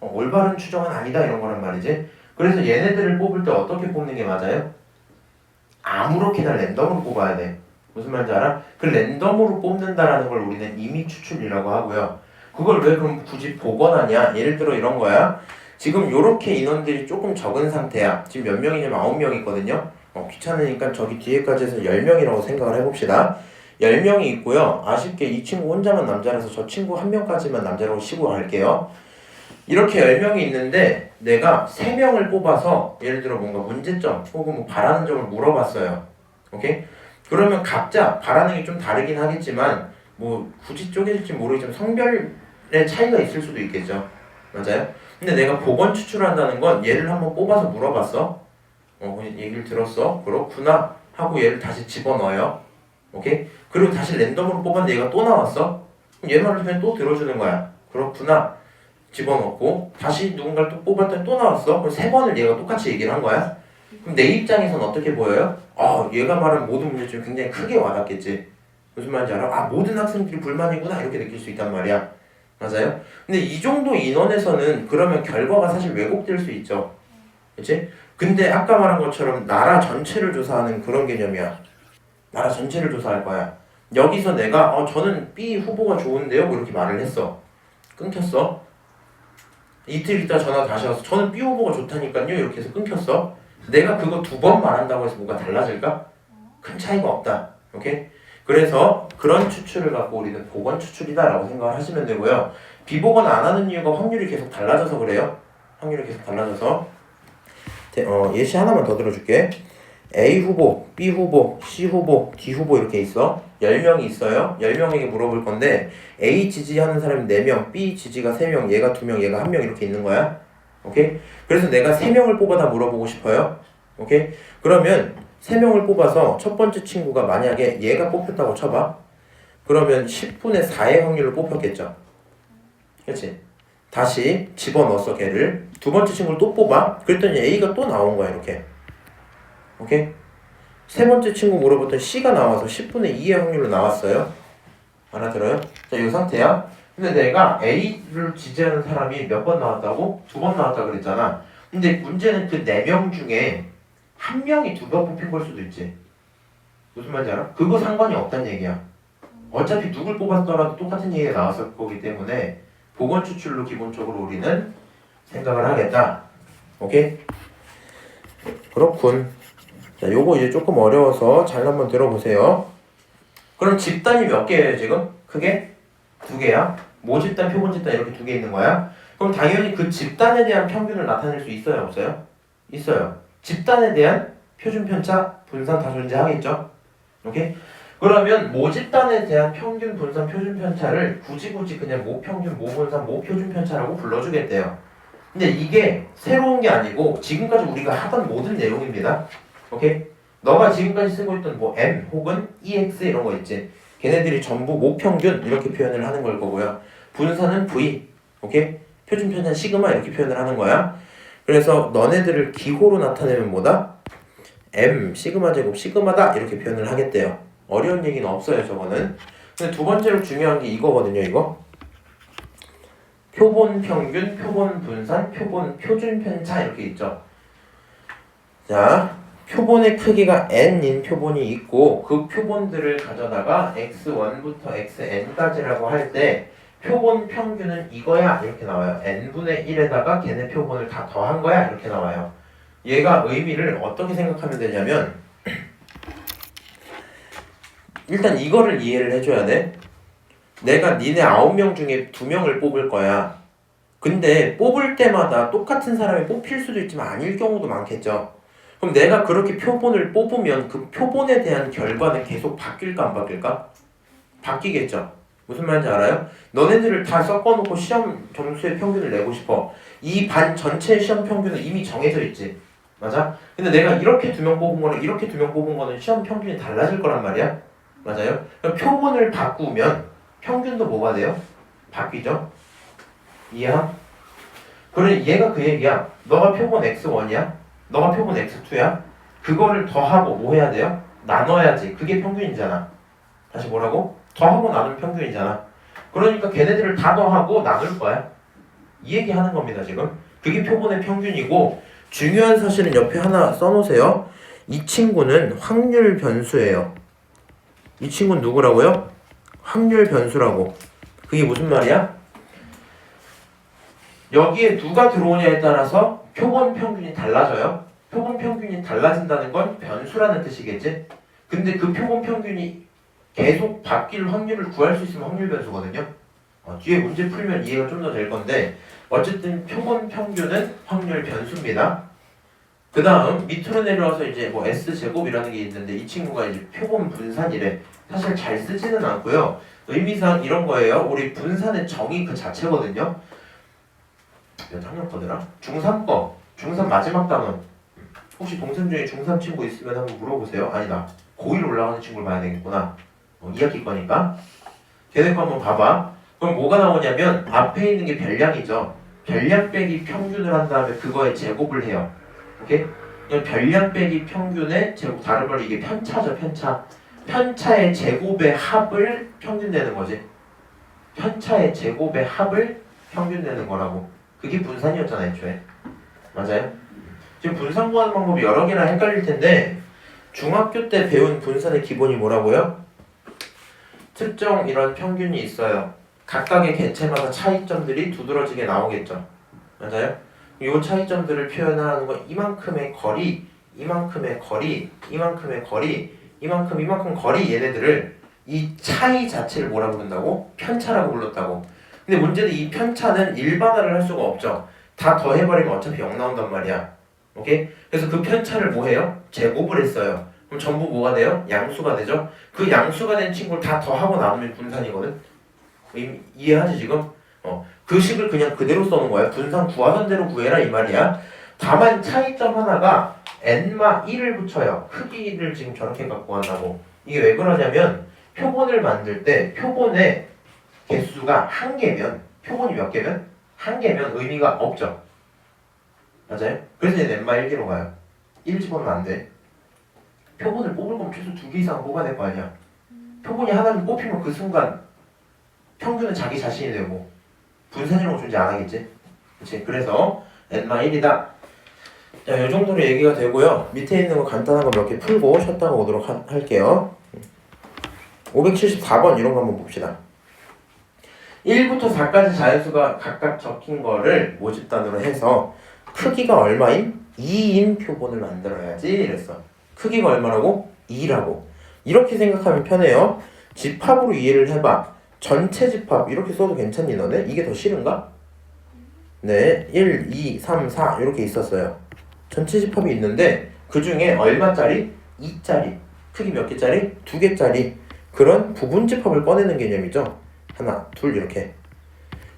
올바른 추정은 아니다 이런 거란 말이지. 그래서 얘네들을 뽑을 때 어떻게 뽑는 게 맞아요? 아무렇게나 랜덤으로 뽑아야 돼. 무슨 말인지 알아? 그 랜덤으로 뽑는다라는 걸 우리는 임의 추출이라고 하고요. 그걸 왜 그럼 굳이 복원하냐? 예를 들어 이런 거야. 지금 요렇게 인원들이 조금 적은 상태야. 지금 몇 명이냐면 9명 있거든요. 귀찮으니까 저기 뒤에까지 해서 10명이라고 생각을 해봅시다. 10명이 있고요. 아쉽게 이 친구 혼자만 남자라서 저 친구 한 명까지만 남자라고 치고 갈게요. 이렇게 10명이 있는데 내가 3명을 뽑아서 예를 들어 뭔가 문제점 혹은 뭐 바라는 점을 물어봤어요. 오케이? 그러면 각자 바라는 게 좀 다르긴 하겠지만 뭐 굳이 쪼개질지 모르겠지만 성별의 차이가 있을 수도 있겠죠. 맞아요? 근데 내가 복원 추출한다는 건 얘를 한번 뽑아서 물어봤어. 얘기를 들었어. 그렇구나 하고 얘를 다시 집어넣어요. 오케이? 그리고 다시 랜덤으로 뽑았는데 얘가 또 나왔어. 그럼 얘 말을 그냥 또 들어주는 거야. 그렇구나 집어넣고 다시 누군가를 또 뽑았더니 또 나왔어. 그럼 3번을 얘가 똑같이 얘기를 한 거야. 그럼 내 입장에서는 어떻게 보여요? 얘가 말한 모든 문제점이 굉장히 크게 와닿겠지. 무슨 말인지 알아? 모든 학생들이 불만이구나 이렇게 느낄 수 있단 말이야. 맞아요? 근데 이 정도 인원에서는 그러면 결과가 사실 왜곡될 수 있죠. 그치? 근데 아까 말한 것처럼 나라 전체를 조사하는 그런 개념이야. 나라 전체를 조사할 거야. 여기서 내가 저는 B 후보가 좋은데요? 이렇게 말을 했어. 끊겼어. 이틀 있다 전화 다시 와서 저는 B 후보가 좋다니까요? 이렇게 해서 끊겼어. 내가 그거 2번 말한다고 해서 뭐가 달라질까? 큰 차이가 없다. 오케이? 그래서 그런 추출을 갖고 우리는 복원 추출이다라고 생각을 하시면 되고요. 비복원 안 하는 이유가 확률이 계속 달라져서 그래요. 확률이 계속 달라져서 예시 하나만 더 들어줄게. A 후보, B 후보, C 후보, D 후보 이렇게 있어. 10명이 있어요. 10명에게 물어볼 건데 A 지지하는 사람이 4명, B 지지가 3명, 얘가 2명, 얘가 1명 이렇게 있는 거야. 오케이? 그래서 내가 3명을 뽑아다 물어보고 싶어요. 오케이? 그러면 3명을 뽑아서 첫 번째 친구가 만약에 얘가 뽑혔다고 쳐봐. 그러면 10분의 4의 확률로 뽑혔겠죠. 그렇지? 다시 집어넣었어 걔를. 두 번째 친구를 또 뽑아. 그랬더니 A가 또 나온 거야 이렇게. 오케이? 세 번째 친구 물어봤더니 C가 나와서 10분의 2의 확률로 나왔어요. 알아들어요? 자, 이 상태야. 근데 내가 A를 지지하는 사람이 몇 번 나왔다고? 2번 나왔다 그랬잖아. 근데 문제는 그 4명 중에 한 명이 2번 뽑힌 걸 수도 있지. 무슨 말인지 알아? 그거 상관이 없다는 얘기야. 어차피 누굴 뽑았더라도 똑같은 얘기가 나왔을 거기 때문에 복원 추출로 기본적으로 우리는 생각을 하겠다. 오케이? 그렇군. 자, 요거 이제 조금 어려워서 잘 한번 들어보세요. 그럼 집단이 몇 개예요 지금? 크게? 2개야? 모집단, 표본집단 이렇게 2개 있는 거야? 그럼 당연히 그 집단에 대한 평균을 나타낼 수 있어요? 없어요? 있어요. 집단에 대한 표준 편차, 분산 다 존재하겠죠? 오케이? 그러면 모집단에 대한 평균, 분산, 표준 편차를 굳이 그냥 모평균, 모분산, 모표준 편차라고 불러주겠대요. 근데 이게 새로운 게 아니고 지금까지 우리가 하던 모든 내용입니다. 오케이? 너가 지금까지 쓰고 있던 뭐 M 혹은 EX 이런 거 있지. 걔네들이 전부 모평균 이렇게 표현을 하는 걸 거고요. 분산은 V, 오케이? 표준 편차는 시그마 이렇게 표현을 하는 거야. 그래서 너네들을 기호로 나타내면 뭐다? M 시그마 제곱 시그마다 이렇게 표현을 하겠대요. 어려운 얘기는 없어요 저거는. 근데 두 번째로 중요한 게 이거거든요. 이거 표본 평균, 표본 분산, 표본 표준 편차 이렇게 있죠. 자, 표본의 크기가 n인 표본이 있고 그 표본들을 가져다가 x1부터 xn까지라고 할 때 표본 평균은 이거야 이렇게 나와요. n분의 1에다가 걔네 표본을 다 더한 거야 이렇게 나와요. 얘가 의미를 어떻게 생각하면 되냐면 일단 이거를 이해를 해줘야 돼. 내가 니네 9명 중에 2명을 뽑을 거야. 근데 뽑을 때마다 똑같은 사람이 뽑힐 수도 있지만 아닐 경우도 많겠죠. 그럼 내가 그렇게 표본을 뽑으면 그 표본에 대한 결과는 계속 바뀔까 안 바뀔까? 바뀌겠죠. 무슨 말인지 알아요? 너네들을 다 섞어놓고 시험 점수의 평균을 내고 싶어. 이 반 전체 시험 평균은 이미 정해져 있지. 맞아? 근데 내가 이렇게 2명 뽑은 거랑 이렇게 2명 뽑은 거는 시험 평균이 달라질 거란 말이야. 맞아요? 그럼 표본을 바꾸면 평균도 뭐가 돼요? 바뀌죠? 이해함? 그래 얘가 그 얘기야. 너가 표본 x1이야? 너가 표본 x2야? 그거를 더하고 뭐 해야 돼요? 나눠야지. 그게 평균이잖아. 다시 뭐라고? 더하고 나누면 평균이잖아. 그러니까 걔네들을 다 더하고 나눌 거야. 이 얘기 하는 겁니다 지금. 그게 표본의 평균이고 중요한 사실은 옆에 하나 써놓으세요. 이 친구는 확률 변수예요. 이 친구는 누구라고요? 확률 변수라고. 그게 무슨 말이야? 여기에 누가 들어오냐에 따라서 표본 평균이 달라져요. 표본 평균이 달라진다는 건 변수라는 뜻이겠지? 근데 그 표본 평균이 계속 바뀔 확률을 구할 수 있으면 확률 변수거든요. 뒤에 문제 풀면 이해가 좀 더 될 건데 어쨌든 표본 평균은 확률 변수입니다. 그 다음 밑으로 내려와서 이제 뭐 S제곱이라는 게 있는데 이 친구가 이제 표본 분산이래. 사실 잘 쓰지는 않고요. 의미상 이런 거예요. 우리 분산의 정의 그 자체거든요. 몇 학년 거더라? 중3 거. 중3 마지막 단원. 혹시 동생 중에 중3 친구 있으면 한번 물어보세요. 아니다. 고1 올라가는 친구를 봐야 되겠구나. 2학기 거니까. 걔네 거 한번 봐봐. 그럼 뭐가 나오냐면 앞에 있는 게 별량이죠. 별량 빼기 평균을 한 다음에 그거에 제곱을 해요. 오케이? 별량 빼기 평균의 제곱. 다른 말로 이게 편차죠. 편차. 편차의 제곱의 합을 평균 내는 거지. 편차의 제곱의 합을 평균 내는 거라고. 그게 분산이었잖아요, 애초에. 맞아요? 지금 분산 구하는 방법이 여러 개나 헷갈릴 텐데 중학교 때 배운 분산의 기본이 뭐라고요? 특정 이런 평균이 있어요. 각각의 개체마다 차이점들이 두드러지게 나오겠죠. 맞아요? 이 차이점들을 표현하는 건 이만큼의 거리, 이만큼의 거리, 이만큼의 거리, 이만큼 거리 얘네들을 이 차이 자체를 뭐라고 부른다고? 편차라고 불렀다고. 근데 문제는 이 편차는 일반화를 할 수가 없죠. 다 더해버리면 어차피 0 나온단 말이야. 오케이? 그래서 그 편차를 뭐 해요? 제곱을 했어요. 그럼 전부 뭐가 돼요? 양수가 되죠? 그 양수가 된 친구를 다 더하고 나누면 분산이거든? 이해하지 지금? 그 식을 그냥 그대로 써놓은 거야. 분산 구하던 대로 구해라 이 말이야. 다만 차이점 하나가 n-1을 붙여요. 크기를 지금 저렇게 갖고 간다고. 이게 왜 그러냐면 표본을 만들 때 표본의 개수가 1개면 표본이 몇 개면? 1개면 의미가 없죠. 맞아요? 그래서 얘는 n-1개로 가요. 1 집어넣으면 안 돼. 표본을 뽑을 거면 최소 2개 이상 뽑아낼 거 아니야. 표본이 하나를 뽑히면 그 순간 평균은 자기 자신이 되고 분산이라고 존재 안 하겠지. 그치? 그래서 n-1이다. 자, 이 정도로 얘기가 되고요. 밑에 있는 거 간단한 거 몇 개 풀고 쉬었다가 오도록 할게요. 574번 이런 거 한번 봅시다. 1부터 4까지 자연수가 각각 적힌 거를 모집단으로 해서 크기가 얼마인? 2인 표본을 만들어야지 이랬어. 크기가 얼마라고? 2라고. 이렇게 생각하면 편해요. 집합으로 이해를 해봐. 전체 집합 이렇게 써도 괜찮니 너네? 이게 더 싫은가? 네, 1, 2, 3, 4 이렇게 있었어요. 전체 집합이 있는데 그 중에 얼마짜리? 2짜리. 크기 몇 개짜리? 2개짜리. 그런 부분 집합을 꺼내는 개념이죠. 하나, 둘 이렇게.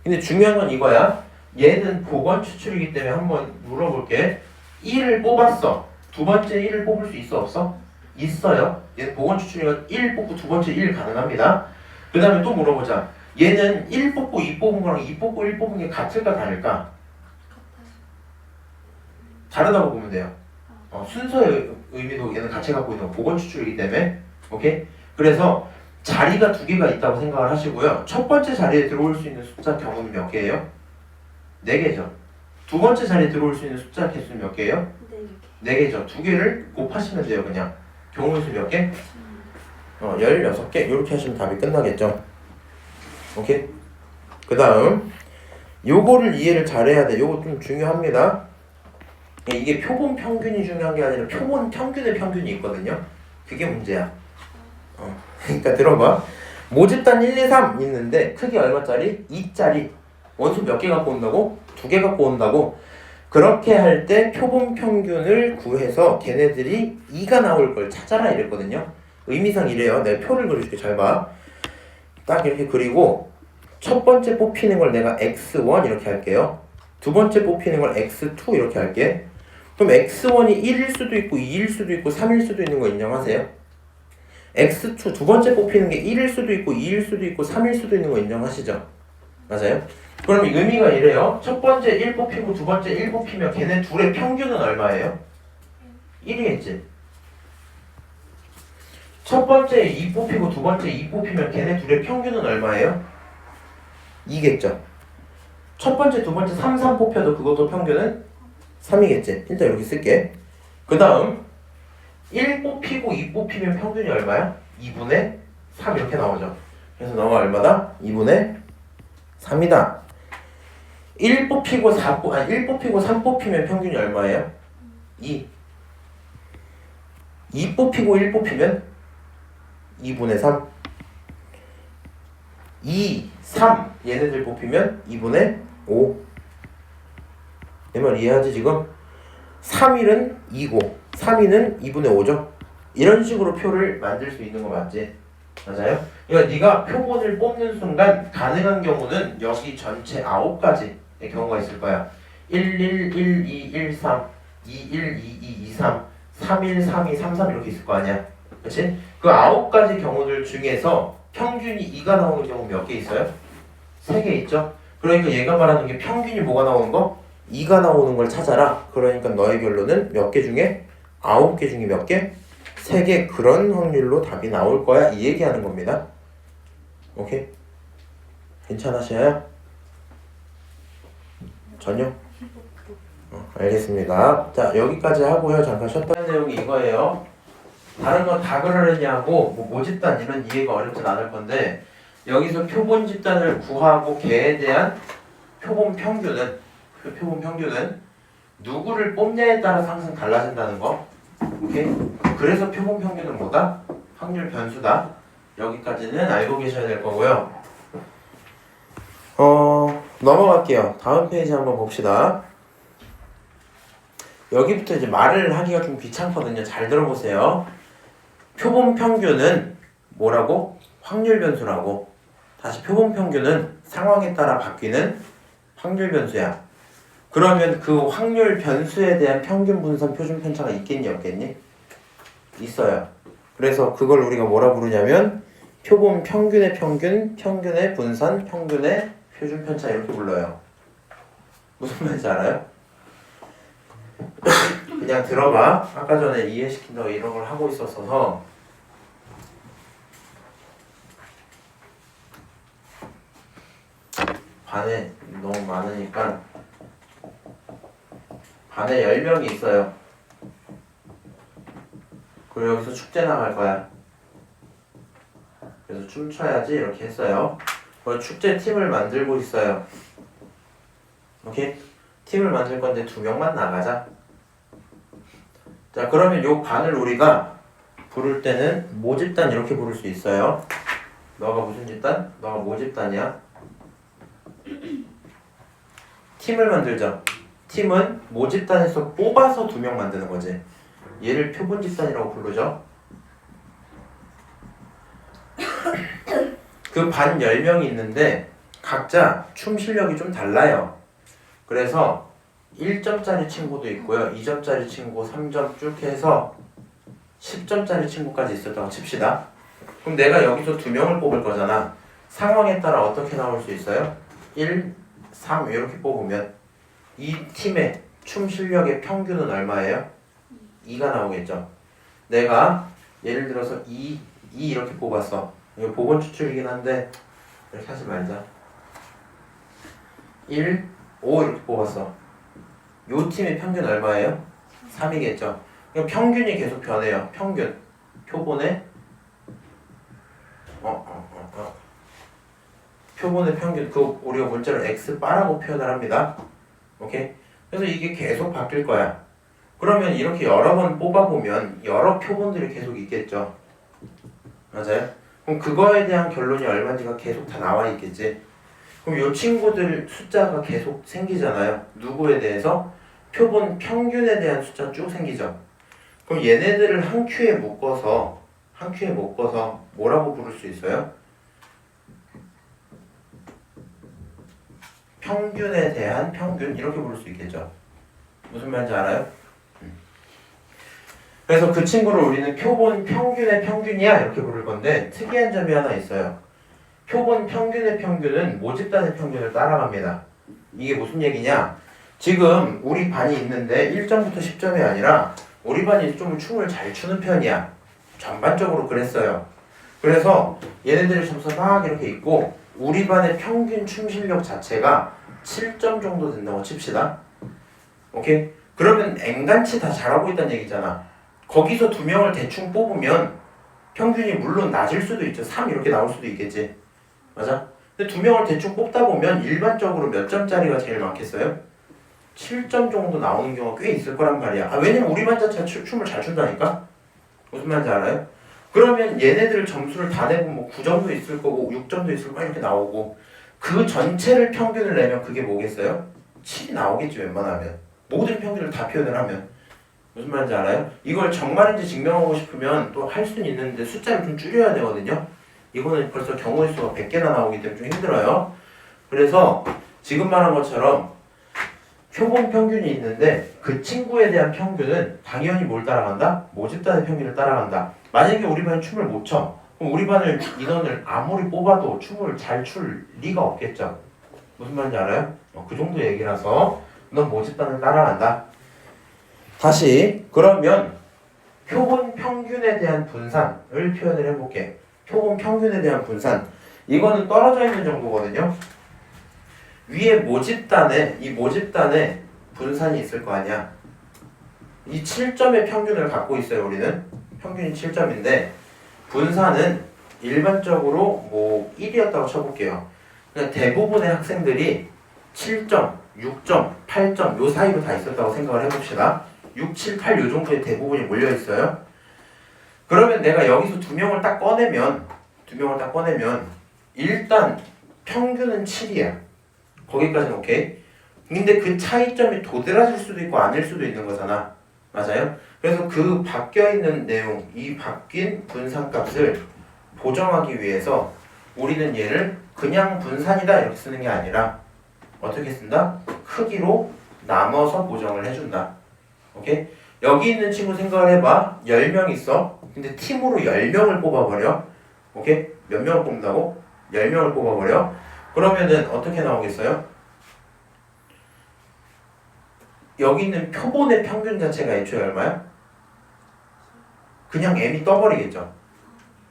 근데 중요한 건 이거야. 얘는 복원 추출이기 때문에 한번 물어볼게. 1을 뽑았어. 두 번째 1을 뽑을 수 있어 없어? 있어요. 얘는 복원 추출이면 1 뽑고 두 번째 1 가능합니다. 그 다음에 또 물어보자. 얘는 1 뽑고 2 뽑은 거랑 2 뽑고 1 뽑은 게 같을까 다를까? 다르다고 보면 돼요. 순서의 의미도 얘는 같이 갖고 있는 복원 추출이기 때문에. 오케이? 그래서 자리가 두 개가 있다고 생각을 하시고요. 첫 번째 자리에 들어올 수 있는 숫자 경우는 몇 개예요? 4개죠. 두 번째 자리에 들어올 수 있는 숫자 개수는 몇 개예요? 4개죠. 두 개를 곱하시면 돼요. 그냥 경우수 몇 개? 16개 이렇게 하시면 답이 끝나겠죠. 오케이? 그 다음 요거를 이해를 잘해야 돼. 요거 좀 중요합니다. 이게 표본 평균이 중요한 게 아니라 표본 평균의 평균이 있거든요. 그게 문제야. 그러니까 들어봐. 모집단 1, 2, 3 있는데 크기 얼마짜리? 2짜리. 원수 몇 개 갖고 온다고? 2개 갖고 온다고. 그렇게 할 때 표본 평균을 구해서 걔네들이 2가 나올 걸 찾아라 이랬거든요. 의미상 이래요. 내가 표를 그려줄게. 잘 봐. 딱 이렇게 그리고 첫 번째 뽑히는 걸 내가 x1 이렇게 할게요. 두 번째 뽑히는 걸 x2 이렇게 할게. 그럼 x1이 1일 수도 있고 2일 수도 있고 3일 수도 있는 거 인정하세요? x2 두 번째 뽑히는 게 1일 수도 있고 2일 수도 있고 3일 수도 있는 거 인정하시죠? 맞아요? 그럼 의미가 이래요. 첫 번째 1 뽑히고 두 번째 1 뽑히면 걔네 둘의 평균은 얼마예요? 1이겠지. 첫 번째 2 뽑히고 두 번째 2 뽑히면 걔네 둘의 평균은 얼마예요? 2겠죠. 첫 번째 두 번째 3, 3 뽑혀도 그것도 평균은 3이겠지. 일단 이렇게 쓸게. 그 다음 1 뽑히고 2 뽑히면 평균이 얼마야? 2분의 3 이렇게 나오죠. 그래서 너가 얼마다? 2분의 3이다. 1 뽑히고 1 뽑히고 3 뽑히면 평균이 얼마예요? 2. 2 뽑히고 1 뽑히면 2분의 3. 2, 3 얘네들 뽑히면 2분의 5. 내 말 이해하지 지금? 3일은 2고 3일은 2분의 5죠. 이런 식으로 표를 만들 수 있는 거 맞지? 맞아요? 그러니까 네가 표본을 뽑는 순간 가능한 경우는 여기 전체 9가지의 경우가 있을 거야. 1, 1, 1, 2, 1, 3 2, 1, 2, 2, 2, 3 3, 1, 3, 2, 3, 3 이렇게 있을 거 아니야. 그치? 그 9가지 경우들 중에서 평균이 2가 나오는 경우 몇 개 있어요? 3개 있죠? 그러니까 얘가 말하는 게 평균이 뭐가 나오는 거? 2가 나오는 걸 찾아라. 그러니까 너의 결론은 몇 개 중에? 9개 중에 몇 개? 3개. 그런 확률로 답이 나올 거야. 이 얘기하는 겁니다. 오케이? 괜찮으셔요? 전혀? 알겠습니다. 자, 여기까지 하고요. 잠깐 쉬었다 할 내용이 이거예요. 다른 거 다 그러느냐고 뭐 모집단 이런 이해가 어렵진 않을 건데 여기서 표본 집단을 구하고 걔에 대한 표본 평균은 누구를 뽑냐에 따라서 항상 달라진다는 거. 오케이? 그래서 표본 평균은 뭐다? 확률 변수다. 여기까지는 알고 계셔야 될 거고요. 넘어갈게요. 다음 페이지 한번 봅시다. 여기부터 이제 말을 하기가 좀 귀찮거든요. 잘 들어보세요. 표본 평균은 뭐라고? 확률 변수라고. 다시 표본 평균은 상황에 따라 바뀌는 확률 변수야. 그러면 그 확률 변수에 대한 평균 분산 표준 편차가 있겠니 없겠니? 있어요. 그래서 그걸 우리가 뭐라 부르냐면 표본 평균의 평균, 평균의 분산, 평균의 표준 편차 이렇게 불러요. 무슨 말인지 알아요? 그냥 들어봐. 아까 전에 이해시킨다고 이런 걸 하고 있었어서 반에 너무 많으니까 반에 10명이 있어요. 그리고 여기서 축제 나갈 거야. 그래서 춤춰야지 이렇게 했어요. 축제 팀을 만들고 있어요. 오케이? 팀을 만들 건데 2명만 나가자. 자, 그러면 요 반을 우리가 부를 때는 모집단 이렇게 부를 수 있어요. 너가 무슨 집단? 너가 모집단이야. 팀을 만들자. 팀은 모집단에서 뽑아서 2명 만드는 거지. 얘를 표본 집단이라고 부르죠. 그 반 10명이 있는데 각자 춤 실력이 좀 달라요. 그래서 1점짜리 친구도 있고요. 2점짜리 친구 3점 쭉 해서 10점짜리 친구까지 있었다고 칩시다. 그럼 내가 여기서 2명을 뽑을 거잖아. 상황에 따라 어떻게 나올 수 있어요? 1, 3 이렇게 뽑으면 이 팀의 춤 실력의 평균은 얼마예요? 2가 나오겠죠. 내가 예를 들어서 2 이렇게 뽑았어. 이거 보건 추출이긴 한데 이렇게 하지 말자. 1, 5 이렇게 뽑았어. 요 팀의 평균 얼마예요? 3이겠죠. 그럼 평균이 계속 변해요. 평균. 표본의 표본의 평균. 그 우리가 문자로 x바라고 표현을 합니다. 오케이? 그래서 이게 계속 바뀔 거야. 그러면 이렇게 여러 번 뽑아보면 여러 표본들이 계속 있겠죠. 맞아요? 그럼 그거에 대한 결론이 얼마인지가 계속 다 나와 있겠지. 그럼 이 친구들 숫자가 계속 생기잖아요. 누구에 대해서? 표본 평균에 대한 숫자 쭉 생기죠. 그럼 얘네들을 한 큐에 묶어서 뭐라고 부를 수 있어요? 평균에 대한 평균 이렇게 부를 수 있겠죠. 무슨 말인지 알아요? 그래서 그 친구를 우리는 표본 평균의 평균이야 이렇게 부를 건데 특이한 점이 하나 있어요. 표본 평균의 평균은 모집단의 평균을 따라갑니다. 이게 무슨 얘기냐? 지금 우리 반이 있는데 1점부터 10점이 아니라 우리 반이 좀 춤을 잘 추는 편이야. 전반적으로 그랬어요. 그래서 얘네들의 점수가 막 이렇게 있고 우리 반의 평균 춤 실력 자체가 7점 정도 된다고 칩시다. 오케이? 그러면 앵간치 다 잘하고 있다는 얘기잖아. 거기서 2명을 대충 뽑으면 평균이 물론 낮을 수도 있죠. 3 이렇게 나올 수도 있겠지. 맞아? 근데 2명을 대충 뽑다 보면 일반적으로 몇 점짜리가 제일 많겠어요? 7점 정도 나오는 경우가 꽤 있을 거란 말이야. 왜냐면 우리 반 자체가 춤을 잘 춘다니까? 무슨 말인지 알아요? 그러면 얘네들 점수를 다 내고 뭐 9점도 있을 거고 6점도 있을 거고 이렇게 나오고 그 전체를 평균을 내면 그게 뭐겠어요? 7이 나오겠지 웬만하면. 모든 평균을 다 표현을 하면. 무슨 말인지 알아요? 이걸 정말인지 증명하고 싶으면 또 할 수는 있는데 숫자를 좀 줄여야 되거든요. 이거는 벌써 경우의 수가 100개나 나오기 때문에 좀 힘들어요. 그래서 지금 말한 것처럼 표본 평균이 있는데 그 친구에 대한 평균은 당연히 뭘 따라간다? 모집단의 평균을 따라간다. 만약에 우리 반이 춤을 못 춰. 그럼 우리 반을 인원을 아무리 뽑아도 춤을 잘 출 리가 없겠죠. 무슨 말인지 알아요? 그 정도 얘기라서 넌 모집단을 따라간다. 다시 그러면 표본 평균에 대한 분산을 표현을 해볼게. 표본 평균에 대한 분산. 이거는 떨어져 있는 정도거든요. 위에 이 모집단에 분산이 있을 거 아니야. 이 7점의 평균을 갖고 있어요. 우리는 평균이 7점인데 분산은 일반적으로 뭐 1이었다고 쳐볼게요. 그냥 대부분의 학생들이 7점, 6점, 8점 요 사이로 다 있었다고 생각을 해봅시다. 6, 7, 8 요 정도의 대부분이 몰려있어요. 그러면 내가 여기서 2명을 딱 꺼내면 일단 평균은 7이야. 거기까지는 오케이. 근데 그 차이점이 도드라질 수도 있고 아닐 수도 있는 거잖아. 맞아요? 그래서 그 바뀌어있는 내용, 이 바뀐 분산값을 보정하기 위해서 우리는 얘를 그냥 분산이다 이렇게 쓰는 게 아니라 어떻게 쓴다? 크기로 나눠서 보정을 해준다. 오케이? 여기 있는 친구 생각을 해봐. 10명 있어. 근데 팀으로 10명을 뽑아버려. 오케이? 몇 명을 뽑는다고? 10명을 뽑아버려. 그러면은 어떻게 나오겠어요? 여기 있는 표본의 평균 자체가 애초에 얼마야? 그냥 m이 떠버리겠죠.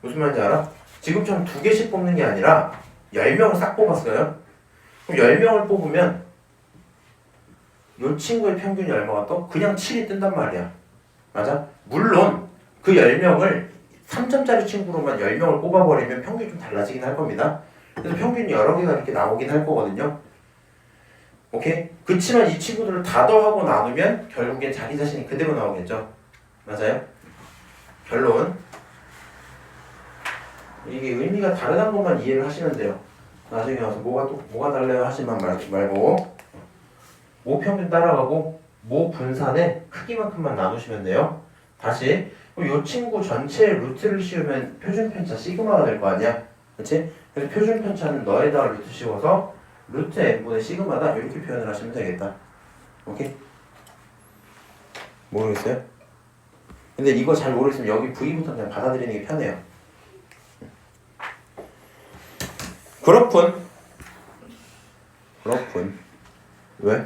무슨 말인지 알아? 지금처럼 2개씩 뽑는 게 아니라 10명을 싹 뽑았어요. 그럼 10명을 뽑으면 요 친구의 평균이 얼마가 떠? 그냥 7이 뜬단 말이야. 맞아? 물론 그 10명을 3점짜리 친구로만 10명을 뽑아버리면 평균이 좀 달라지긴 할 겁니다. 그래서 평균이 여러 개가 이렇게 나오긴 할 거거든요. 오케이? 그치만 이 친구들을 다 더하고 나누면 결국엔 자기 자신이 그대로 나오겠죠. 맞아요? 결론. 이게 의미가 다르다는 것만 이해를 하시면 돼요. 나중에 와서 뭐가 달라요 하시만 말고 모 평균 따라가고 모 분산의 크기만큼만 나누시면 돼요. 다시 이 친구 전체의 루트를 씌우면 표준편차 시그마가 될 거 아니야. 그치? 그래서 표준편차는 너에다가 루트 씌워서 루트 n분의 시그마다 이렇게 표현을 하시면 되겠다. 오케이? 모르겠어요? 근데 이거 잘 모르겠으면 여기 V부터 그냥 받아들이는 게 편해요. 그렇군. 왜?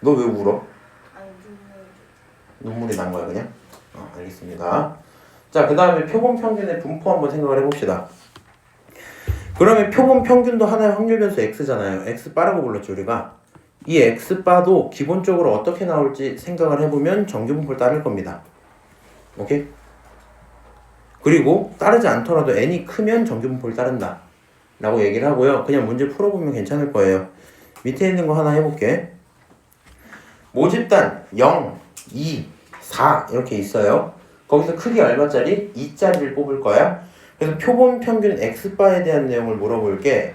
너 왜 울어? 아니 눈물이 난 거야 그냥? 알겠습니다. 자, 그 다음에 표본 평균의 분포 한번 생각을 해봅시다. 그러면 표본 평균도 하나의 확률 변수 x잖아요. x바라고 불렀죠 우리가. 이 x바도 기본적으로 어떻게 나올지 생각을 해보면 정규분포를 따를 겁니다. 오케이? 그리고 따르지 않더라도 n이 크면 정규분포를 따른다 라고 얘기를 하고요. 그냥 문제 풀어보면 괜찮을 거예요. 밑에 있는 거 하나 해볼게. 모집단 0, 2, 4 이렇게 있어요. 거기서 크기 얼마짜리? 2짜리를 뽑을 거야. 그래서 표본 평균 x바에 대한 내용을 물어볼게.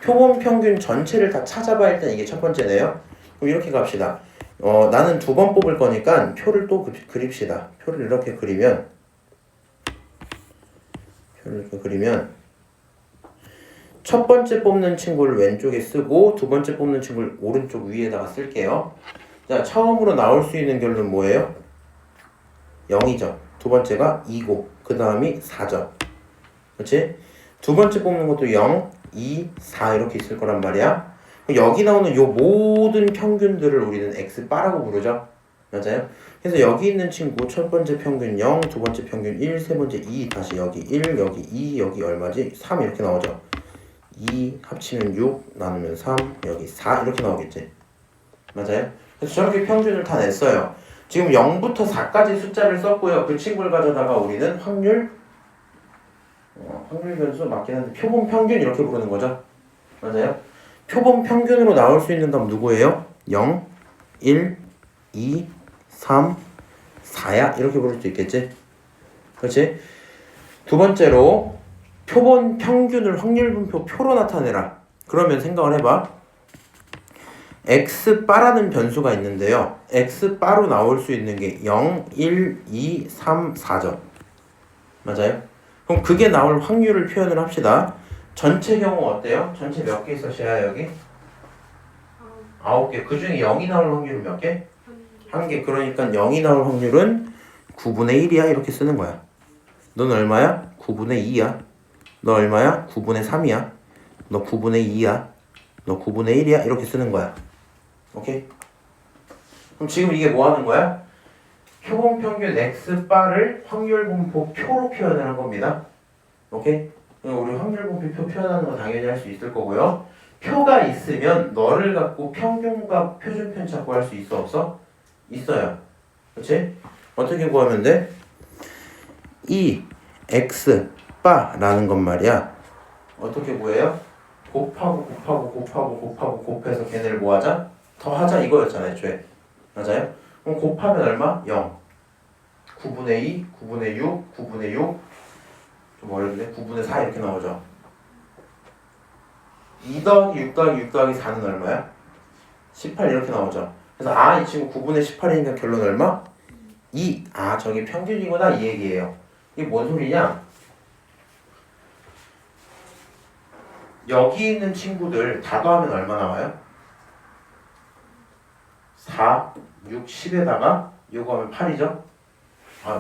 표본 평균 전체를 다 찾아봐. 일단 이게 첫 번째네요. 그럼 이렇게 갑시다. 나는 2번 뽑을 거니까 표를 또 그립시다. 표를 이렇게 그리면 첫 번째 뽑는 친구를 왼쪽에 쓰고 두 번째 뽑는 친구를 오른쪽 위에다가 쓸게요. 자, 처음으로 나올 수 있는 결론은 뭐예요? 0이죠. 두 번째가 2고 그 다음이 4죠. 그렇지? 두 번째 뽑는 것도 0, 2, 4 이렇게 있을 거란 말이야. 여기 나오는 요 모든 평균들을 우리는 x바라고 부르죠. 맞아요? 그래서 여기 있는 친구 첫 번째 평균 0, 두 번째 평균 1, 세 번째 2, 다시 여기 1, 여기 2, 여기 얼마지? 3 이렇게 나오죠. 2 합치면 6, 나누면 3, 여기 4 이렇게 나오겠지. 맞아요? 그래서 저렇게 평균을 다 냈어요. 지금 0부터 4까지 숫자를 썼고요. 그 친구를 가져다가 우리는 확률 변수 맞긴 한데 표본 평균 이렇게 부르는 거죠. 맞아요? 표본 평균으로 나올 수 있는 값 누구예요? 0, 1, 2, 3, 4야? 이렇게 부를 수 있겠지? 그렇지? 두 번째로 표본 평균을 확률 분포 표로 나타내라. 그러면 생각을 해봐. x바라는 변수가 있는데요. x바로 나올 수 있는 게 0, 1, 2, 3, 4죠. 맞아요? 그럼 그게 나올 확률을 표현을 합시다. 전체 경우 어때요? 전체 몇 개 있었어야 여기? 9개. 그 중에 0이 나올 확률은 몇 개? 1개. 그러니까 0이 나올 확률은 9분의 1이야. 이렇게 쓰는 거야. 넌 얼마야? 9분의 2야. 너 얼마야? 9분의 3이야. 너 9분의 2야. 너 9분의 1이야. 이렇게 쓰는 거야. 오케이? 그럼 지금 이게 뭐 하는 거야? 표본 평균 x바를 확률 분포 표로 표현을 한 겁니다. 오케이? 우리 확률 분포 표 표현하는 거 당연히 할 수 있을 거고요. 표가 있으면 너를 갖고 평균과 표준편차 구할 수 있어 없어? 있어요. 그렇지? 어떻게 구하면 돼? 이 x바라는 건 말이야. 어떻게 구해요? 곱하고 곱해서 걔네를 뭐 하자? 더하자 이거였잖아요, 애초에. 맞아요? 그럼 곱하면 얼마? 0. 9분의 2, 9분의 6, 9분의 6. 좀 어렵네. 9분의 4 이렇게 나오죠. 2 더하기 6 더하기 6 더하기 4는 얼마야? 18 이렇게 나오죠. 그래서 이 친구 9분의 18이니까 결론 얼마? 2. 저기 평균이구나 이 얘기예요. 이게 뭔 소리냐? 여기 있는 친구들 다 더하면 얼마 나와요? 4, 6, 10에다가 요거 하면 8이죠?